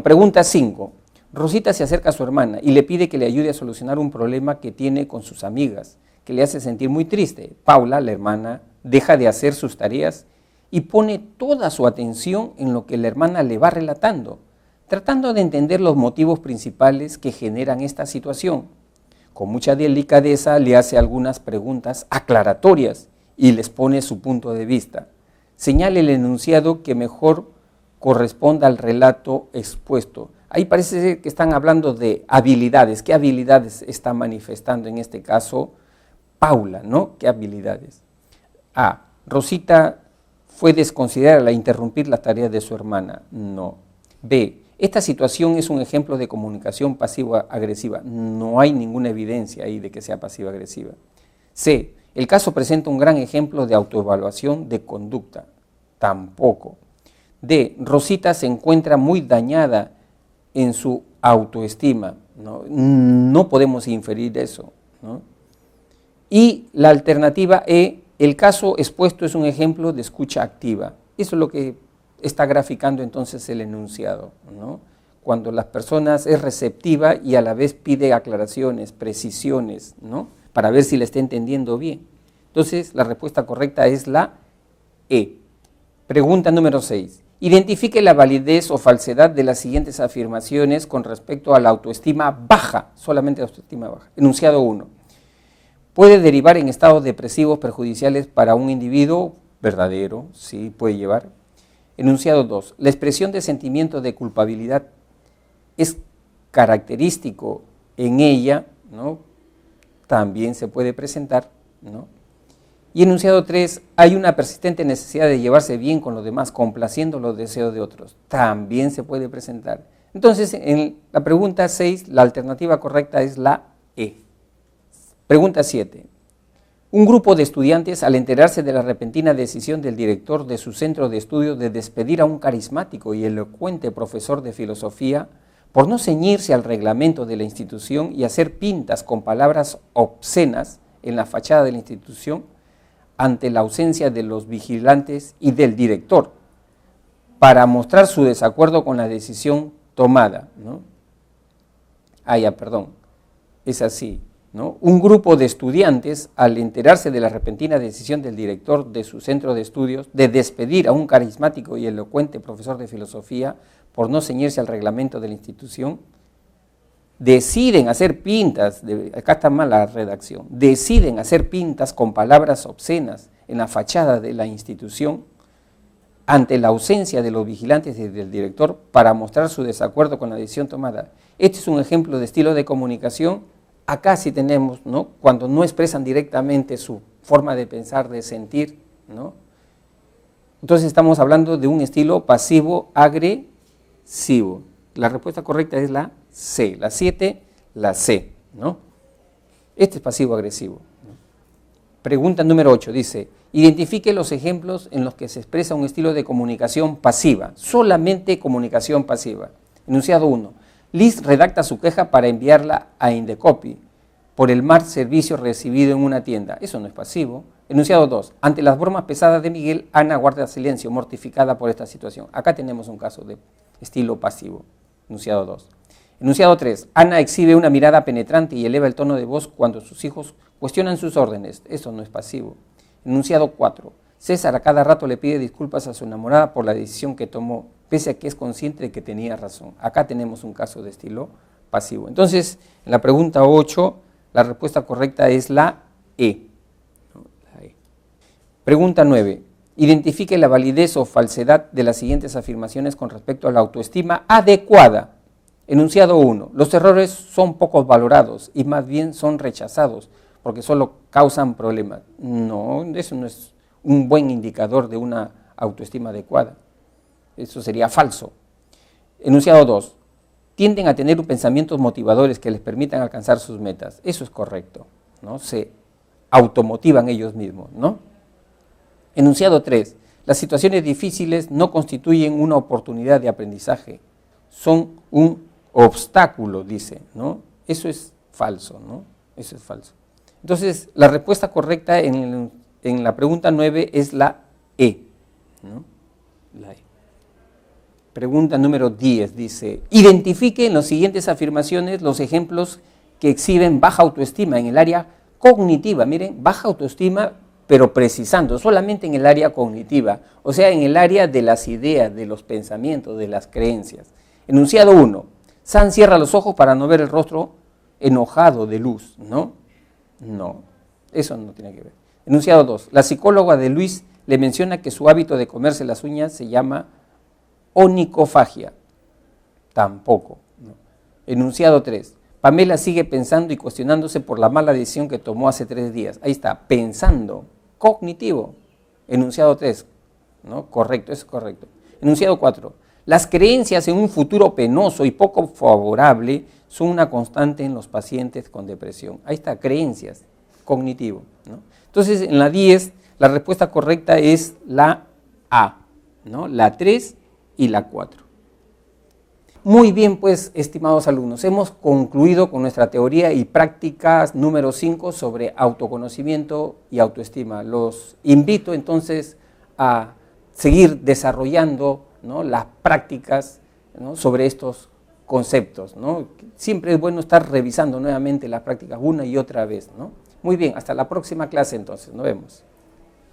Pregunta 5. Rosita se acerca a su hermana y le pide que le ayude a solucionar un problema que tiene con sus amigas, que le hace sentir muy triste. Paula, la hermana, deja de hacer sus tareas y pone toda su atención en lo que la hermana le va relatando, tratando de entender los motivos principales que generan esta situación. Con mucha delicadeza le hace algunas preguntas aclaratorias y les pone su punto de vista. Señale el enunciado que mejor corresponda al relato expuesto. Ahí parece ser que están hablando de habilidades. ¿Qué habilidades está manifestando en este caso Paula, ¿no? ¿Qué habilidades? A. Rosita fue desconsiderada al interrumpir las tareas de su hermana. No. B. Esta situación es un ejemplo de comunicación pasivo-agresiva. No hay ninguna evidencia ahí de que sea pasivo-agresiva. C. El caso presenta un gran ejemplo de autoevaluación de conducta. Tampoco. D. Rosita se encuentra muy dañada en su autoestima. No podemos inferir eso, ¿no? Y la alternativa E. El caso expuesto es un ejemplo de escucha activa. Eso es lo que está graficando entonces el enunciado, ¿no? Cuando las personas es receptiva y a la vez pide aclaraciones, precisiones, ¿no?, para ver si le está entendiendo bien. Entonces, la respuesta correcta es la E. Pregunta número 6. Identifique la validez o falsedad de las siguientes afirmaciones con respecto a la autoestima baja, solamente la autoestima baja. Enunciado 1. Puede derivar en estados depresivos perjudiciales para un individuo. Verdadero, sí, puede llevar. Enunciado 2. La expresión de sentimiento de culpabilidad es característico en ella, ¿no? También se puede presentar, ¿no? Y enunciado 3. Hay una persistente necesidad de llevarse bien con los demás, complaciendo los deseos de otros. También se puede presentar. Entonces, en la pregunta 6, la alternativa correcta es la E. Pregunta 7. Un grupo de estudiantes, al enterarse de la repentina decisión del director de su centro de estudio de despedir a un carismático y elocuente profesor de filosofía por no ceñirse al reglamento de la institución y hacer pintas con palabras obscenas en la fachada de la institución, ante la ausencia de los vigilantes y del director, para mostrar su desacuerdo con la decisión tomada, ¿no? Es así, ¿no? Un grupo de estudiantes, al enterarse de la repentina decisión del director de su centro de estudios de despedir a un carismático y elocuente profesor de filosofía por no ceñirse al reglamento de la institución, deciden hacer pintas, acá está mal la redacción, deciden hacer pintas con palabras obscenas en la fachada de la institución ante la ausencia de los vigilantes y del director para mostrar su desacuerdo con la decisión tomada. Este es un ejemplo de estilo de comunicación. Acá sí tenemos, ¿no?, cuando no expresan directamente su forma de pensar, de sentir, ¿no? Entonces estamos hablando de un estilo pasivo-agresivo. La respuesta correcta es la C, la 7, la C, ¿no? Este es pasivo-agresivo, ¿no? Pregunta número 8, dice, identifique los ejemplos en los que se expresa un estilo de comunicación pasiva, solamente comunicación pasiva. Enunciado 1, Liz redacta su queja para enviarla a Indecopy por el mal servicio recibido en una tienda. Eso no es pasivo. Enunciado 2, ante las bromas pesadas de Miguel, Ana guarda silencio, mortificada por esta situación. Acá tenemos un caso de estilo pasivo. Enunciado 2. Enunciado 3. Ana exhibe una mirada penetrante y eleva el tono de voz cuando sus hijos cuestionan sus órdenes. Eso no es pasivo. Enunciado 4. César a cada rato le pide disculpas a su enamorada por la decisión que tomó, pese a que es consciente de que tenía razón. Acá tenemos un caso de estilo pasivo. Entonces, en la pregunta 8, la respuesta correcta es la E. Pregunta 9. Identifique la validez o falsedad de las siguientes afirmaciones con respecto a la autoestima adecuada. Enunciado 1. Los errores son poco valorados y más bien son rechazados porque solo causan problemas. No, eso no es un buen indicador de una autoestima adecuada. Eso sería falso. Enunciado 2. Tienden a tener pensamientos motivadores que les permitan alcanzar sus metas. Eso es correcto, ¿no? Se automotivan ellos mismos, ¿no? Enunciado 3. Las situaciones difíciles no constituyen una oportunidad de aprendizaje, son un obstáculo, dice, ¿no? Eso es falso, ¿no? Eso es falso. Entonces, la respuesta correcta en la pregunta 9 es la E, ¿no? La E. Pregunta número 10 dice, identifique en las siguientes afirmaciones los ejemplos que exhiben baja autoestima en el área cognitiva. Miren, baja autoestima, pero precisando, solamente en el área cognitiva, o sea, en el área de las ideas, de los pensamientos, de las creencias. Enunciado 1, San cierra los ojos para no ver el rostro enojado de Luz, ¿no? No, eso no tiene que ver. Enunciado 2, la psicóloga de Luis le menciona que su hábito de comerse las uñas se llama onicofagia. Tampoco, ¿no? Enunciado 3, Pamela sigue pensando y cuestionándose por la mala decisión que tomó hace 3 días. Ahí está, pensando, cognitivo. Enunciado 3, ¿no? Correcto, eso es correcto. Enunciado 4, las creencias en un futuro penoso y poco favorable son una constante en los pacientes con depresión. Ahí está, creencias, cognitivo, ¿no? Entonces, en la 10, la respuesta correcta es la A, ¿no? La 3 y la 4. Muy bien, pues, estimados alumnos, hemos concluido con nuestra teoría y prácticas número 5 sobre autoconocimiento y autoestima. Los invito entonces a seguir desarrollando, ¿no?, las prácticas, ¿no?, sobre estos conceptos, ¿no? Siempre es bueno estar revisando nuevamente las prácticas una y otra vez, ¿no? Muy bien, hasta la próxima clase entonces, nos vemos.